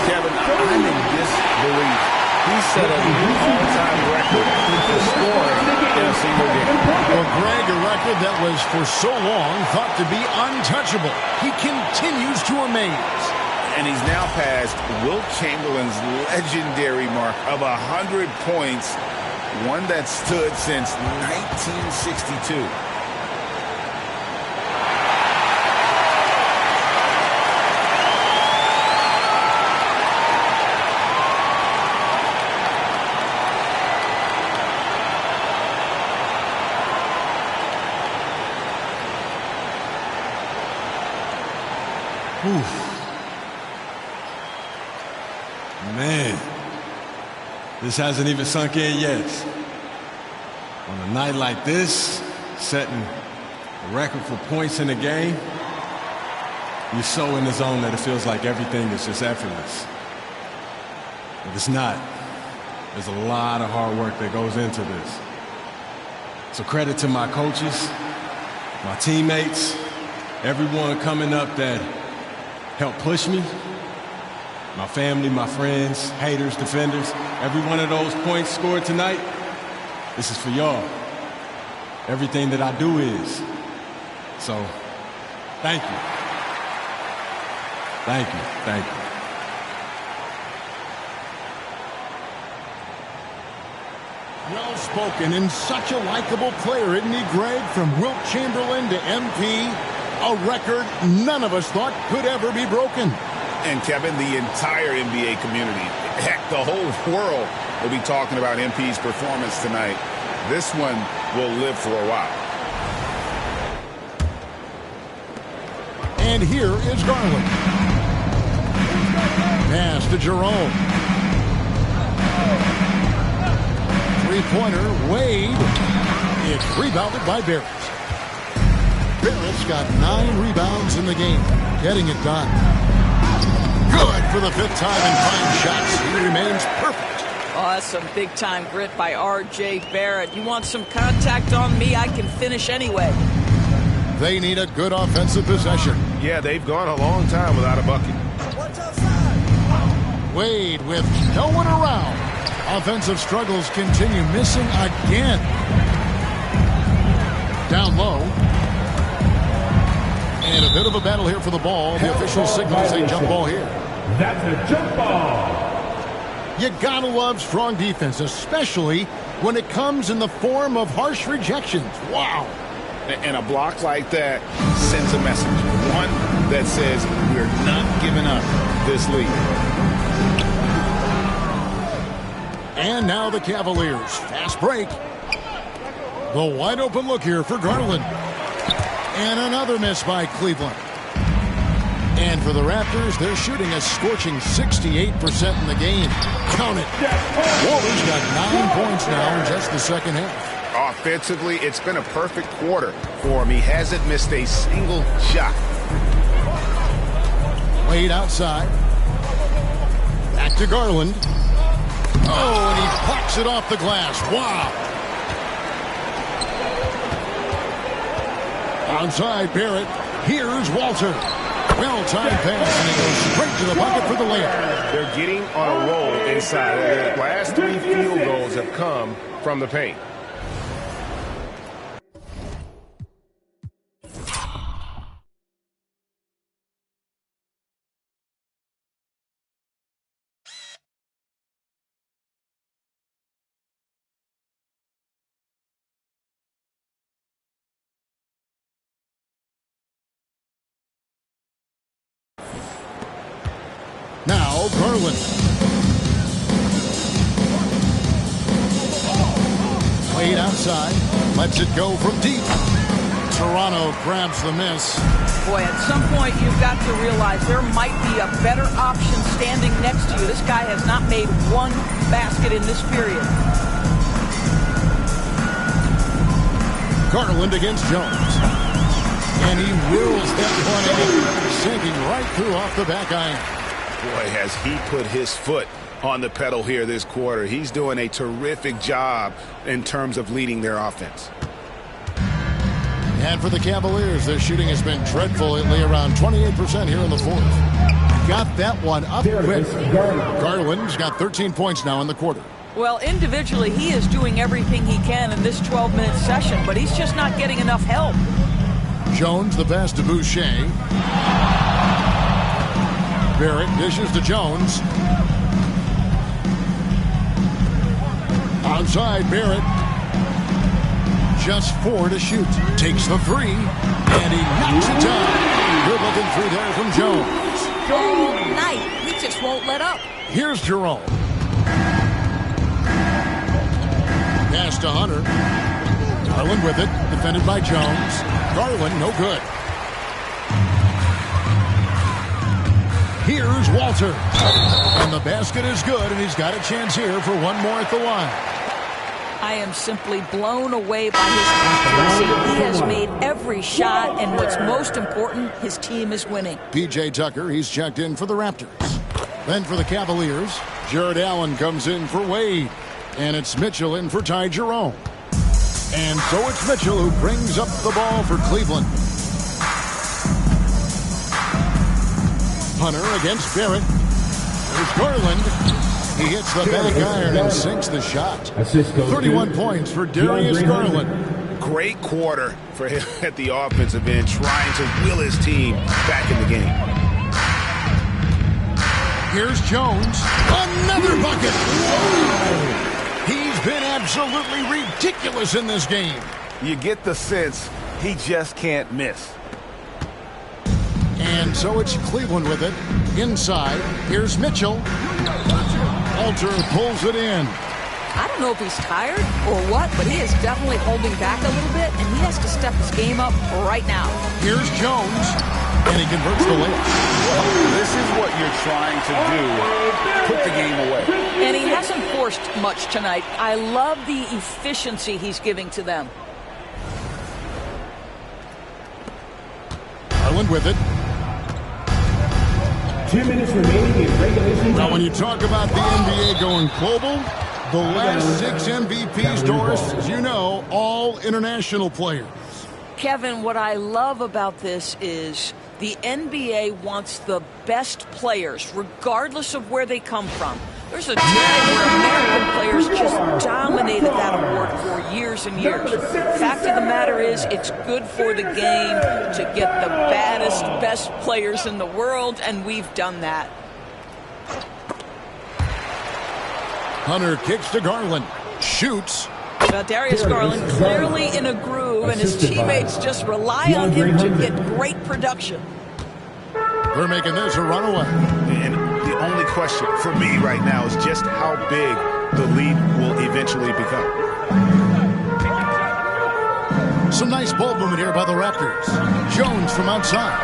Kevin, I'm in disbelief. He set a new all-time record for scoring in a single game.
Well, Greg, a record that was for so long thought to be untouchable. He continues to amaze.
And he's now passed Wilt Chamberlain's legendary mark of 100 points, one that stood since 1962.
Man, this hasn't even sunk in yet. On a night like this, setting a record for points in the game, you're so in the zone that it feels like everything is just effortless. But it's not. There's a lot of hard work that goes into this. So credit to my coaches, my teammates, everyone coming up that helped push me. My family, my friends, haters, defenders, every one of those points scored tonight, this is for y'all. Everything that I do is. So, thank you. Thank you. Thank you.
Well spoken and such a likable player, isn't he, Greg? From Wilt Chamberlain to MP, a record none of us thought could ever be broken.
And Kevin, the entire NBA community, heck, the whole world will be talking about MP's performance tonight. This one will live for a while.
And here is Garland. Pass to Jerome. Three-pointer, Wade. It's rebounded by Barrett. Barrett's got 9 rebounds in the game, getting it done. Good for the 5th time in 5 shots. He remains perfect.
Oh, that's some big-time grit by R.J. Barrett. You want some contact on me, I can finish anyway.
They need a good offensive possession.
Yeah, they've gone a long time without a bucket.
Wade with no one around. Offensive struggles continue, missing again. Down low. And a bit of a battle here for the ball. The official signals a jump ball here.
That's a jump ball.
You gotta love strong defense, especially when it comes in the form of harsh rejections. Wow.
And a block like that sends a message. One that says we're not giving up this lead.
And now the Cavaliers. Fast break. The wide open look here for Garland. And another miss by Cleveland. And for the Raptors, they're shooting a scorching 68% in the game. Count it. Walter's got 9 points now in just the second half.
Offensively, it's been a perfect quarter for him. He hasn't missed a single shot.
Wade outside. Back to Garland. Oh, and he pops it off the glass. Wow. Outside Barrett. Here's Walter. Well-timed pass, and he goes straight to the bucket for the layup.
They're getting on a roll inside. Their last 3 field goals have come from the paint.
Now, Garland. Wade outside. Lets it go from deep. Toronto grabs the miss.
Boy, at some point you've got to realize there might be a better option standing next to you. This guy has not made one basket in this period.
Garland against Jones. And he whirls that one in, sinking right through off the back iron.
Boy, has he put his foot
on the pedal here this quarter. He's doing a terrific job in terms of leading their offense.
And for the Cavaliers, their shooting has been dreadful, lately around 28% here in the fourth. Got that one up quick. Garland's got 13 points now in the quarter.
Well, individually, he is doing everything he can in this 12-minute session, but he's just not getting enough help.
Jones, the pass to Boucher. Barrett dishes to Jones. Outside, Barrett. Just 4 to shoot. Takes the 3, and he knocks it down. Good looking 3 there from Jones.
All night, he just won't let up.
Here's Jerome. Pass to Hunter. Garland with it. Defended by Jones. Garland, no good. Here's Walter. And the basket is good, and he's got a chance here for one more at the line.
I am simply blown away by his accuracy. He has made every shot, and what's most important, his team is winning.
P.J. Tucker, he's checked in for the Raptors. Then for the Cavaliers, Jared Allen comes in for Wade. And it's Mitchell in for Ty Jerome. And so it's Mitchell who brings up the ball for Cleveland. Hunter against Barrett. There's Garland. He hits the back iron and sinks the shot. 31 points for Darius Garland.
Great quarter for him at the offensive end, trying to will his team back in the game.
Here's Jones. Another bucket. Whoa. He's been absolutely ridiculous in this game.
You get the sense he just can't miss.
And so it's Cleveland with it. Inside, here's Mitchell. Walter pulls it in.
I don't know if he's tired or what, but he is definitely holding back a little bit, and he has to step his game up right now.
Here's Jones, and he converts the layup.
This is what you're trying to do. Put the game away.
And he hasn't forced much tonight. I love the efficiency he's giving to them.
Garland with it.
2 minutes remaining in regulation.
Now, when you talk about the NBA going global, the last 6 MVPs, Doris, as you know, all international players.
Kevin, what I love about this is the NBA wants the best players, regardless of where they come from. There's a time where American players just dominated that award for years and years. Fact of the matter is, it's good for the game to get the baddest, best players in the world, and we've done that.
Hunter kicks to Garland. Shoots.
Darius Garland clearly in a groove, and his teammates just rely on him to get great production.
They're making this a runaway.
And the only question for me right now is just how big the lead will eventually become.
Some nice ball movement here by the Raptors. Jones from outside.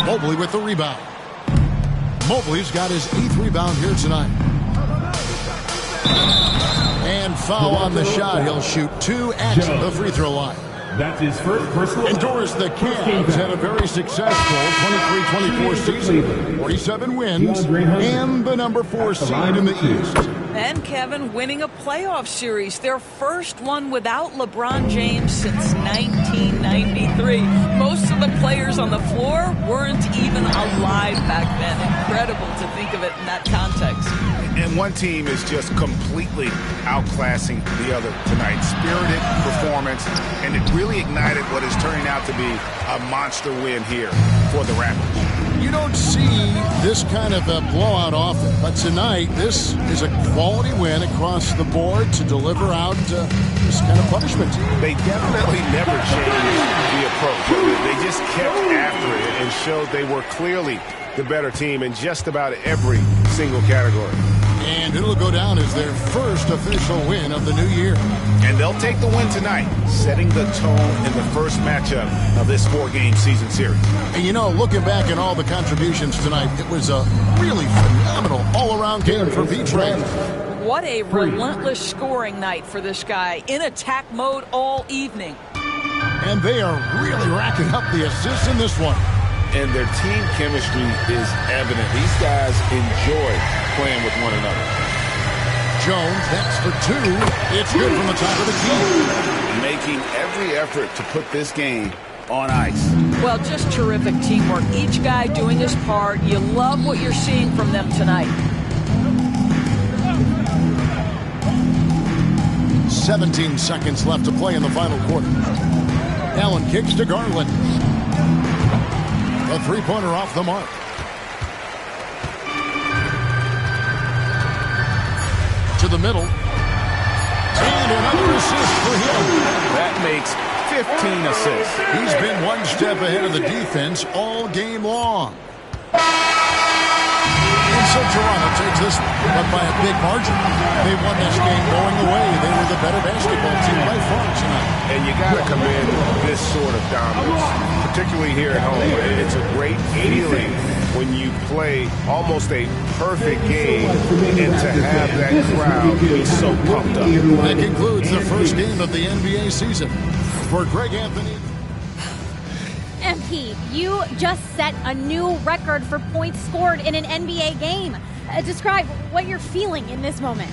Mobley with the rebound. Mobley's got his 8th rebound here tonight. And foul on the shot. He'll shoot 2 at the free throw line.
That's his first personal.
And Doris, the Cavs had a very successful 23-24 season. 47 wins and the number 4 seed in the East.
And Kevin winning a playoff series, their first one without LeBron James since 1993. Most of the players on the floor weren't even alive back then. Incredible to think of it in that context.
And one team is just completely outclassing the other tonight. Spirited performance, and it really ignited what is turning out to be a monster win here for the Raptors.
You don't see this kind of a blowout often, but tonight this is a quality win across the board to deliver out this kind of punishment.
They definitely never changed the approach. They just kept after it and showed they were clearly the better team in just about every single category.
And it'll go down as their first official win of the new year.
And they'll take the win tonight, setting the tone in the first matchup of this 4-game season series.
And you know, looking back at all the contributions tonight, it was a really phenomenal all-around game for B-Train.
What a relentless scoring night for this guy, in attack mode all evening.
And they are really racking up the assists in this one.
and their team chemistry is evident. These guys enjoy playing with one another.
Jones, that's for two. It's good from the top of the key.
Making every effort to put this game on ice.
Well, just terrific teamwork. Each guy doing his part. You love what you're seeing from them tonight.
17 seconds left to play in the final quarter. Allen kicks to Garland. A three-pointer off the mark. To the middle. And another assist for him.
That makes 15 assists.
He's been one step ahead of the defense all game long. And so Toronto takes this but by a big margin. They won this game going away. They were the better basketball team by far tonight.
And you got to commend this sort of dominance, particularly here at home. It's a great feeling when you play almost a perfect game and to have that crowd be so pumped up.
That concludes the first game of the NBA season. For Greg Anthony.
MP, you just set a new record for points scored in an NBA game. Describe what you're feeling in this moment.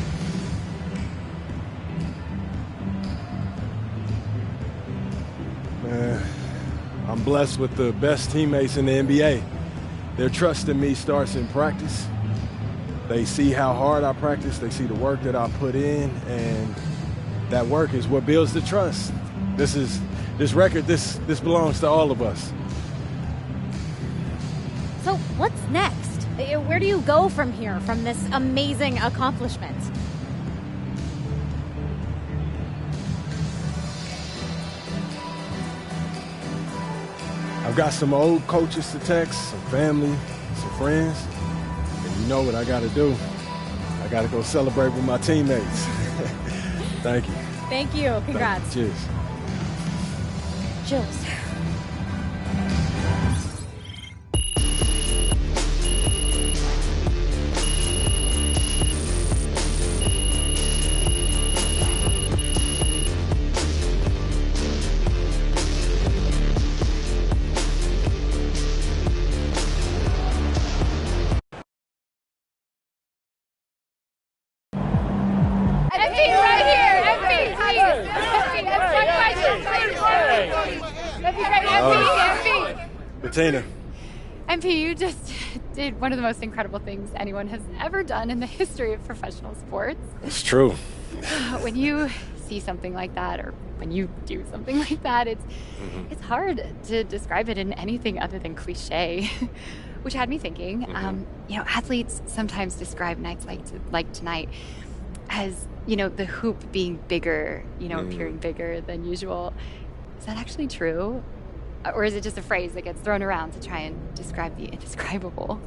I'm blessed with the best teammates in the NBA. Their trust in me starts in practice. They see how hard I practice. They see the work that I put in, and that work is what builds the trust. This record belongs to all of us.
So what's next? Where do you go from here, from this amazing accomplishment?
I've got some old coaches to text, some family, some friends, and you know what I got to do. I got to go celebrate with my teammates. Thank you.
Thank you. Congrats.
Cheers.
Chills.
Bettina.
MP, you just did one of the most incredible things anyone has ever done in the history of professional sports.
It's true.
When you see something like that, or when you do something like that, it's hard to describe it in anything other than cliche, which had me thinking. Athletes sometimes describe nights like tonight as, the hoop being bigger, appearing bigger than usual. Is that actually true? Or is it just a phrase that gets thrown around to try and describe the indescribable?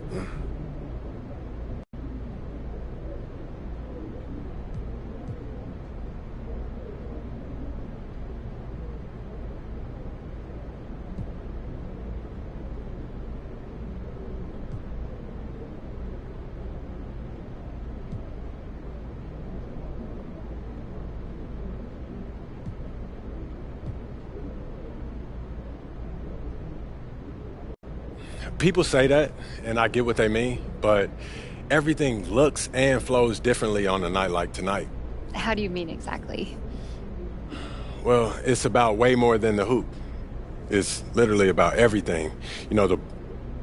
People say that, and I get what they mean, but everything looks and flows differently on a night like tonight.
How do you mean exactly?
Well, it's about way more than the hoop. It's literally about everything.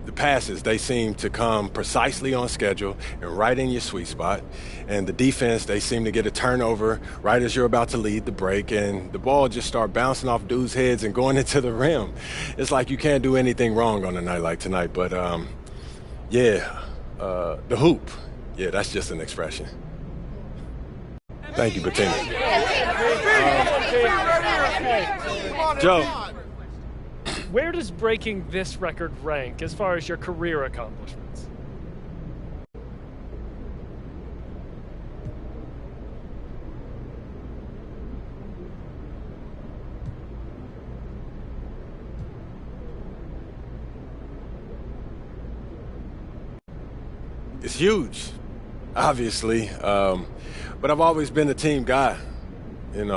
The passes, they seem to come precisely on schedule and right in your sweet spot. And the defense, they seem to get a turnover right as you're about to lead the break, and the ball just start bouncing off dudes' heads and going into the rim. It's like you can't do anything wrong on a night like tonight. But, the hoop, that's just an expression. Thank you, Bettina. Joe.
Where does breaking this record rank as far as your career accomplishments?
It's huge, obviously, but I've always been a team guy, and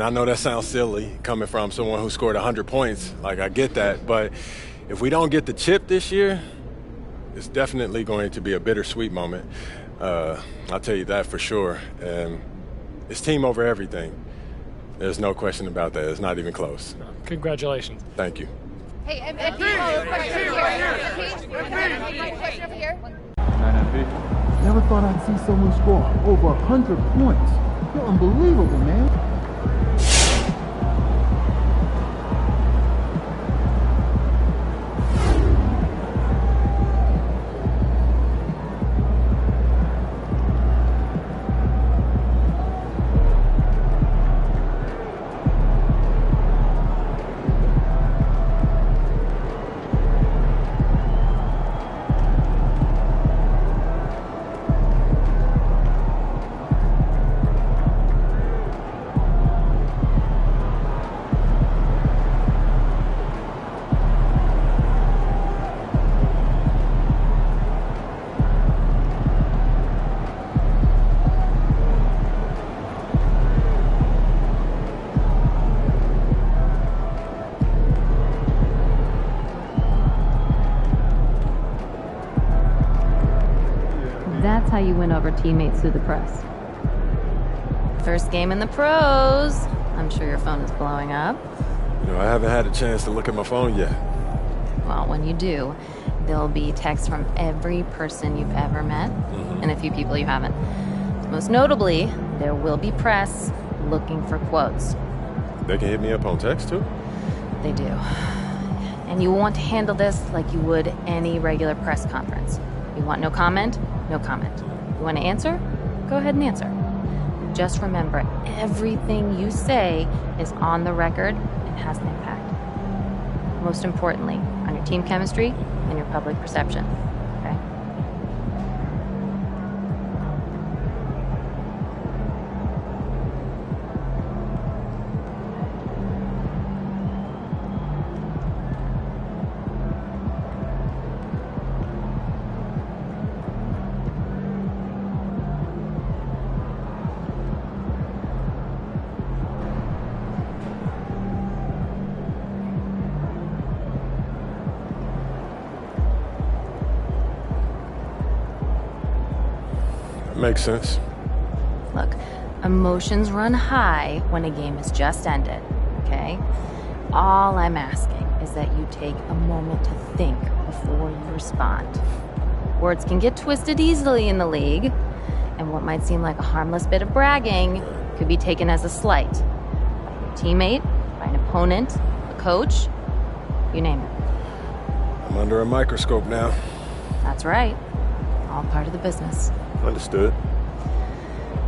I know that sounds silly coming from someone who scored 100 points. Like, I get that, but
if we don't get the chip this year, it's definitely going to be a bittersweet moment. I'll tell you that for sure. It's team over everything. There's no question about that. It's not even close.
Congratulations.
Thank you.
Hey, MP, question over here.
Never thought I'd see someone score over 100 points. You're unbelievable, man.
That's how you win over teammates through the press. First game in the pros. I'm sure your phone is blowing up.
You know, I haven't had a chance to look at my phone yet.
Well, when you do, there'll be texts from every person you've ever met and a few people you haven't. Most notably, there will be press looking for quotes.
They can hit me up on text, too?
They do. And you want to handle this like you would any regular press conference. You want no comment? No comment. You want to answer? Go ahead and answer. Just remember, everything you say is on the record and has an impact. Most importantly, on your team chemistry and your public perception. Okay?
Makes sense.
Look, emotions run high when a game has just ended, okay? All I'm asking is that you take a moment to think before you respond. Words can get twisted easily in the league, and what might seem like a harmless bit of bragging could be taken as a slight. By your teammate, by an opponent, a coach, you name it.
I'm under a microscope now.
That's right. All part of the business.
Understood.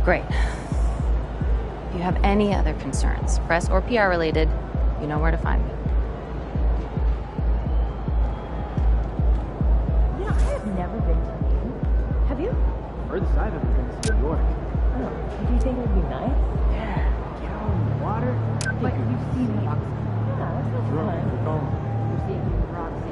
Great. If you have any other concerns, press or PR related, you know where to find me.
You know, I have never been to a game. Have you?
Furthest I've ever been is New York.
Oh, do you think it would be nice?
Yeah, get out in the water.
But you've seen the Roxy. Yeah, that's fun. You've seen the Roxy.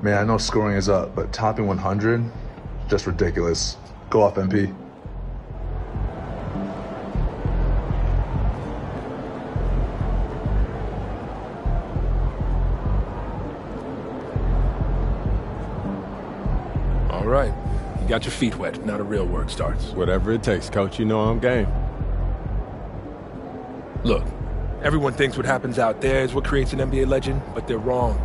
Man, I know scoring is up, but topping 100, just ridiculous. Go off, MP.
All right. You got your feet wet. Now the real work starts.
Whatever it takes, Coach. You know I'm game.
Look, everyone thinks what happens out there is what creates an NBA legend, but they're wrong.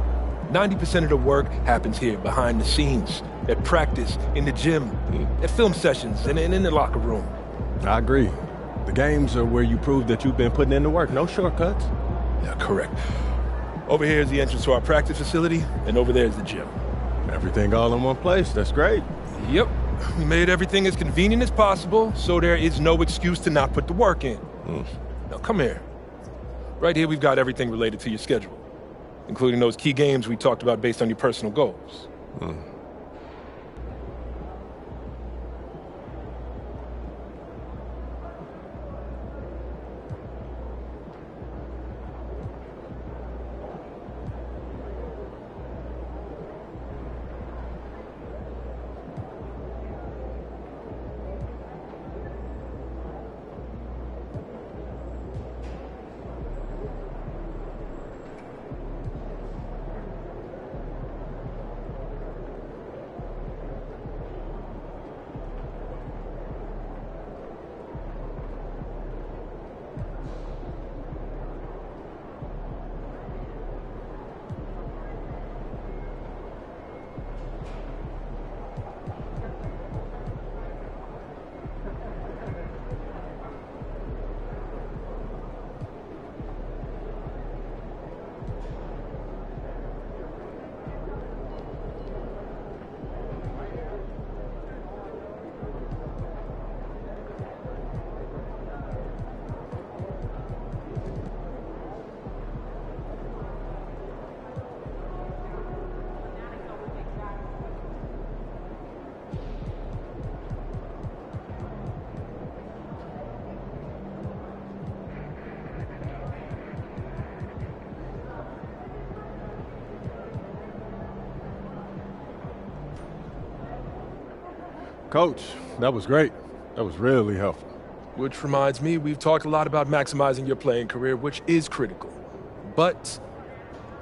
90% of the work happens here, behind the scenes, at practice, in the gym, at film sessions, and in the locker room.
I agree. The games are where you prove that you've been putting in the work. No shortcuts.
Yeah, correct. Over here is the entrance to our practice facility, and over there is the gym.
Everything all in one place. That's great.
Yep. We made everything as convenient as possible, so there is no excuse to not put the work in. Now, come here. Right here, we've got everything related to your schedule, including those key games we talked about based on your personal goals.
Coach, that was great. That was really helpful.
Which reminds me, we've talked a lot about maximizing your playing career, which is critical. But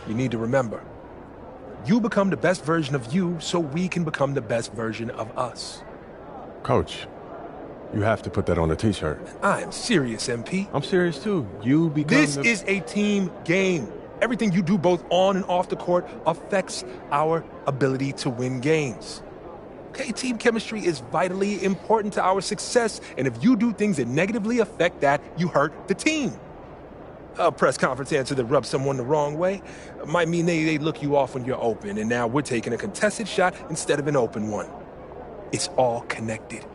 you need to remember, you become the best version of you so we can become the best version of us.
Coach, you have to put that on a t-shirt.
I am serious, MP.
I'm serious too. You become
This is a team game. Everything you do both on and off the court affects our ability to win games. Okay, team chemistry is vitally important to our success, and if you do things that negatively affect that, you hurt the team. A press conference answer that rubs someone the wrong way might mean they look you off when you're open, and now we're taking a contested shot instead of an open one. It's all connected,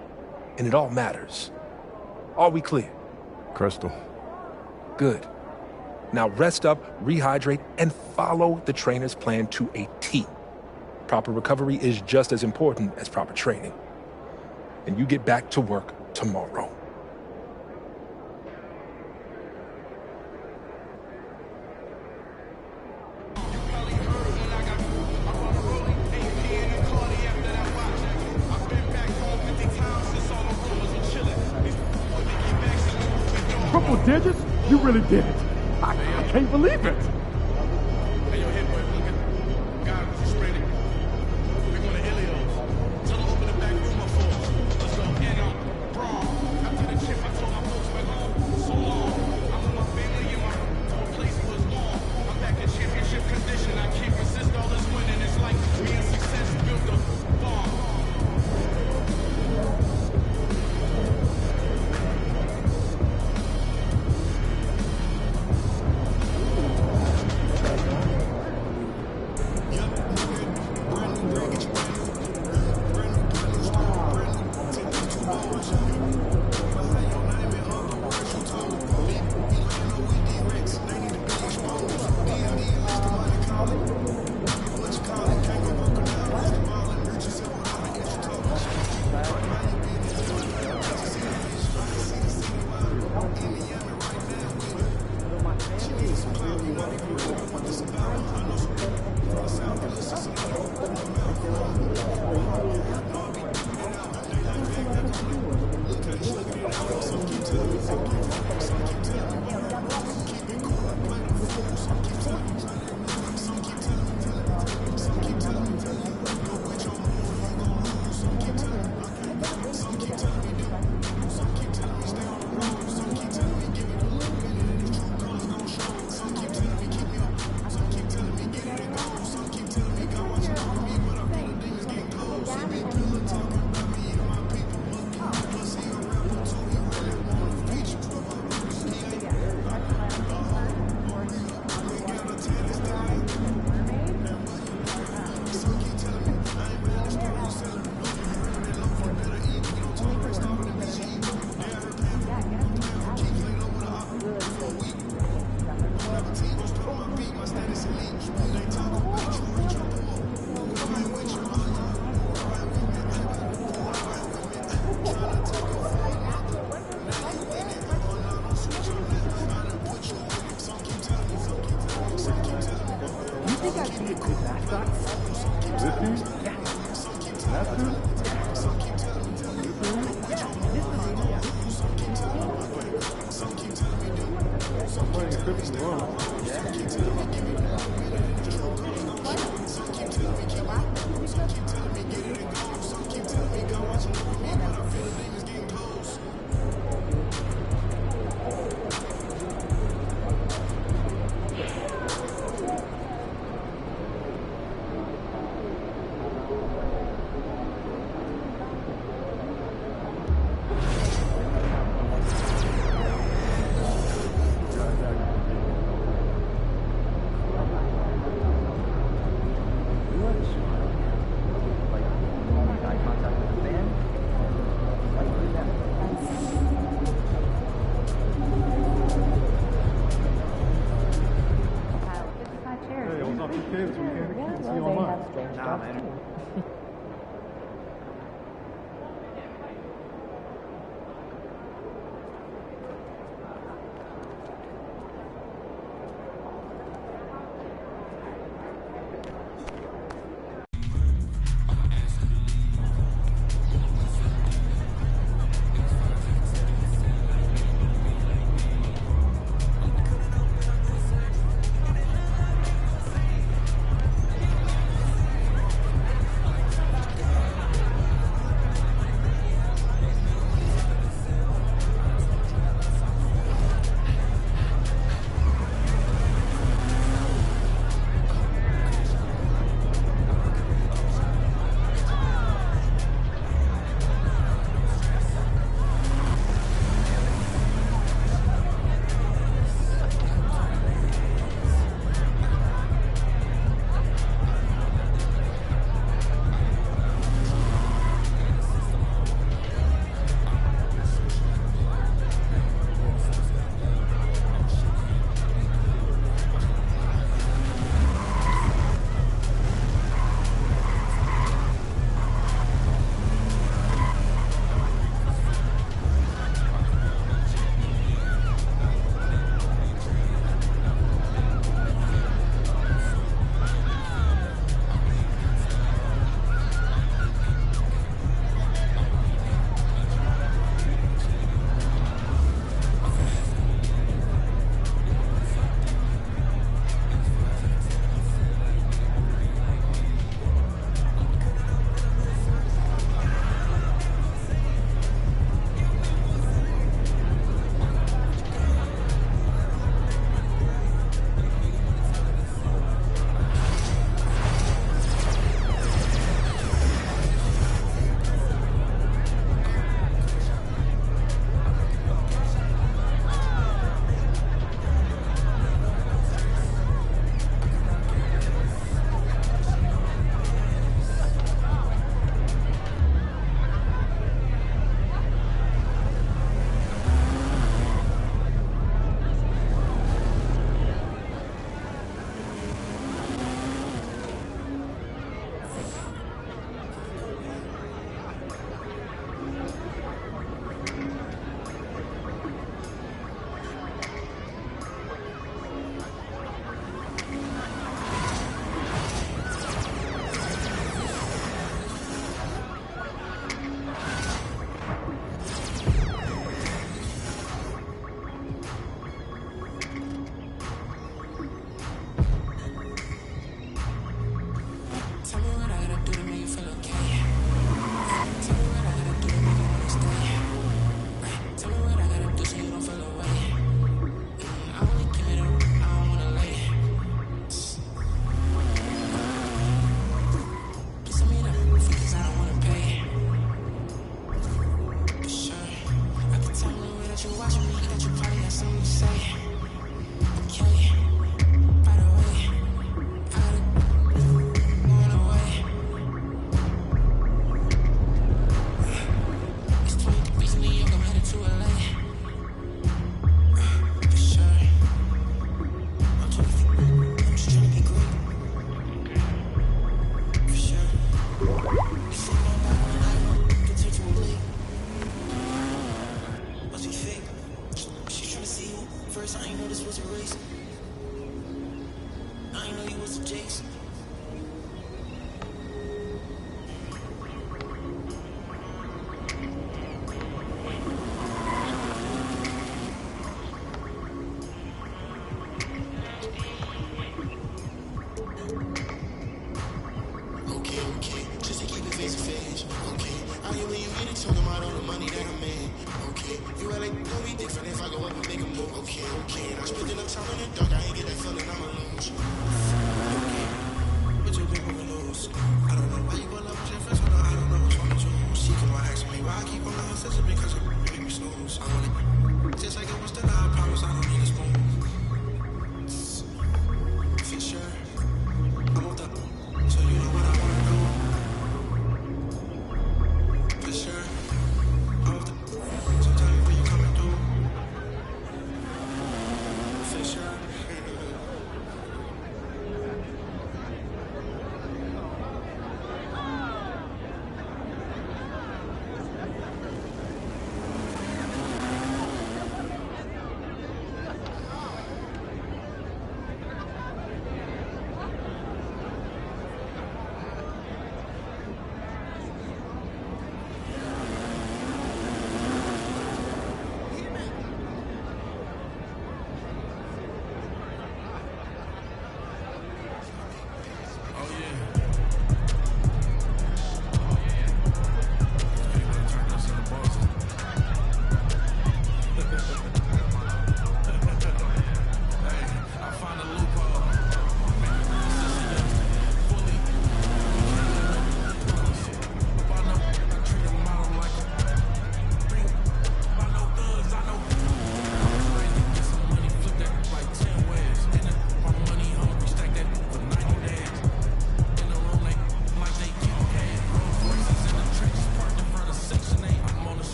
and it all matters. Are we clear?
Crystal.
Good. Now rest up, rehydrate, and follow the trainer's plan to a T. Proper recovery is just as important as proper training. And you get back to work tomorrow.
Triple digits? You really did it. I can't believe it.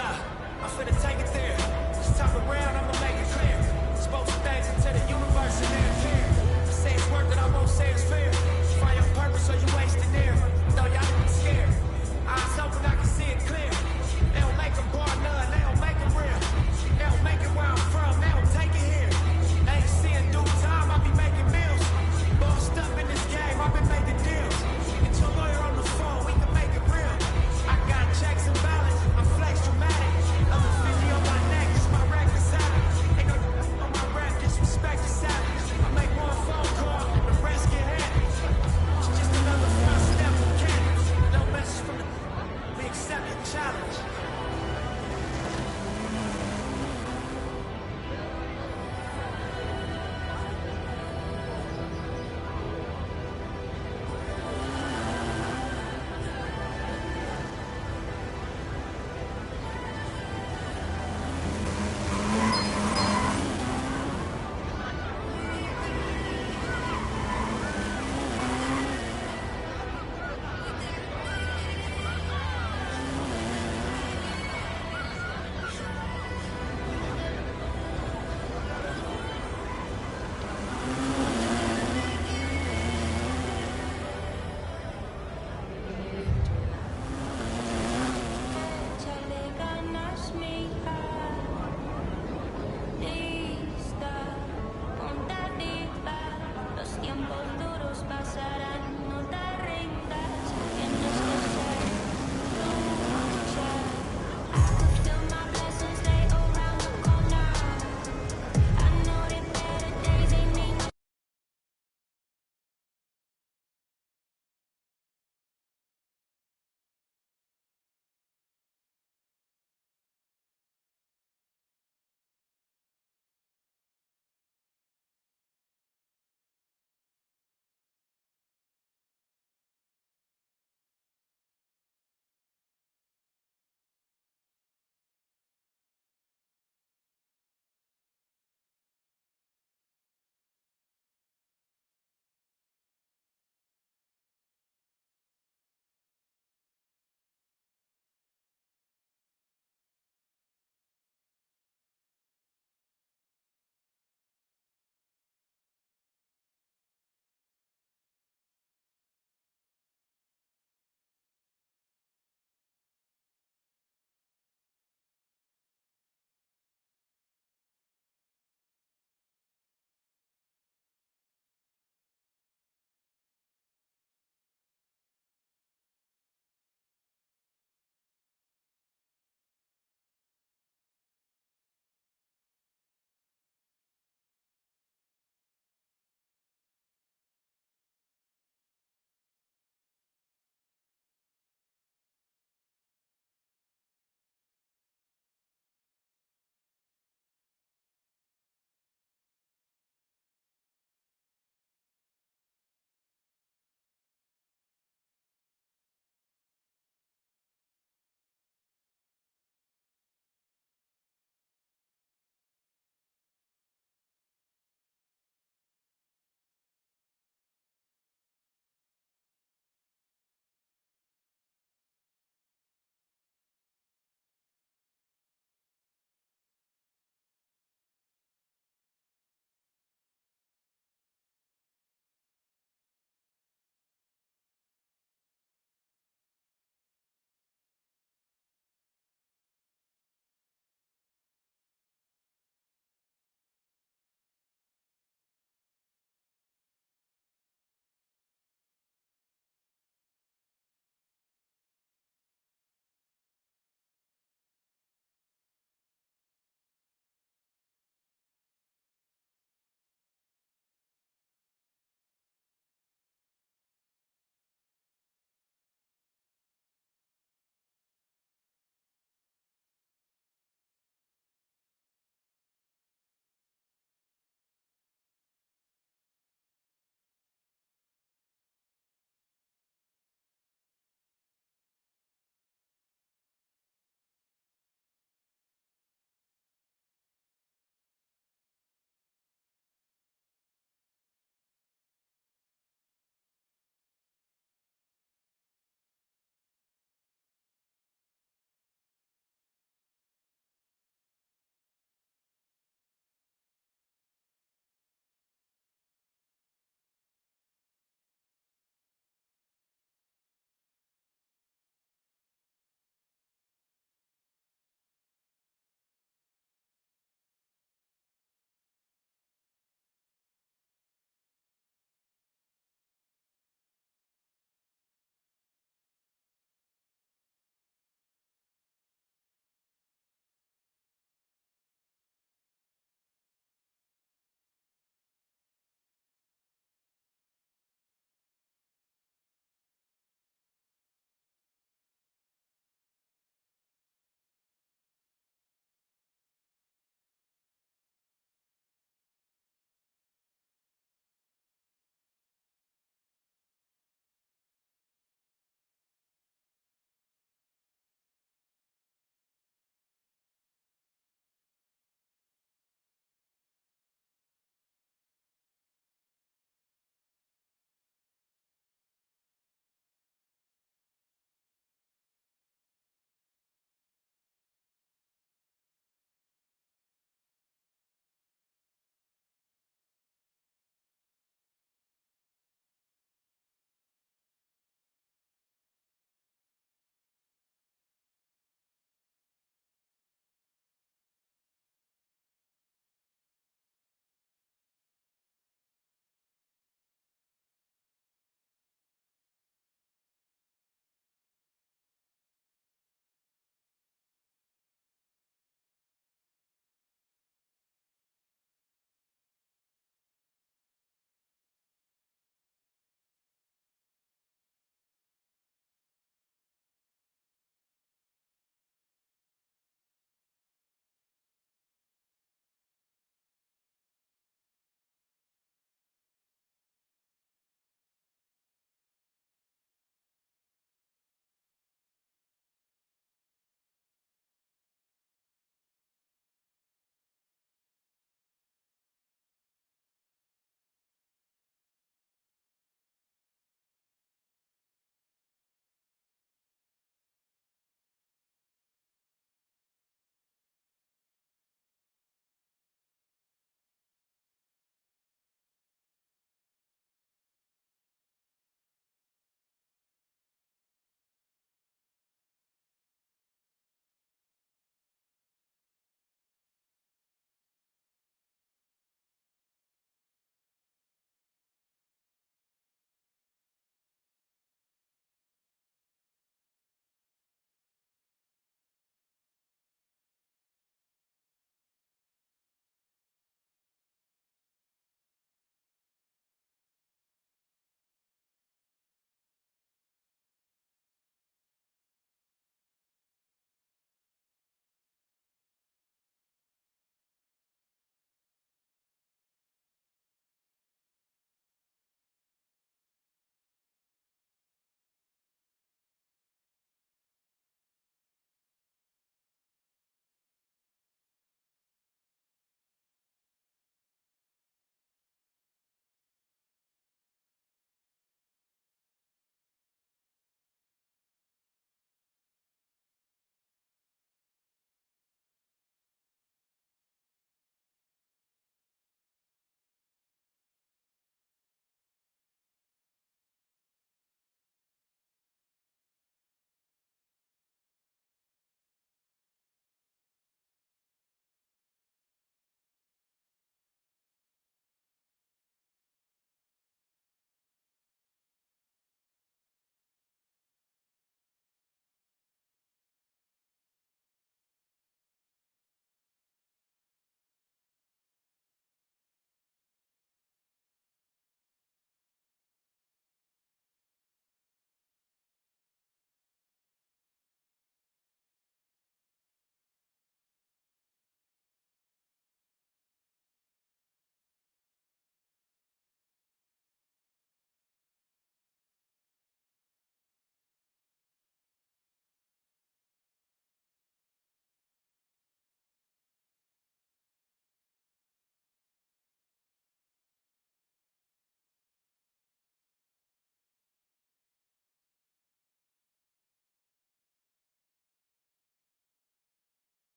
I'm finna take it there. This time around, I'ma make it clear. Spoke some things into the universe and they're fair. I say it's worth it, I won't say it's fair. Find your purpose or you wasting there. Though y'all didn't be scared. Eyes open, I can see it clear.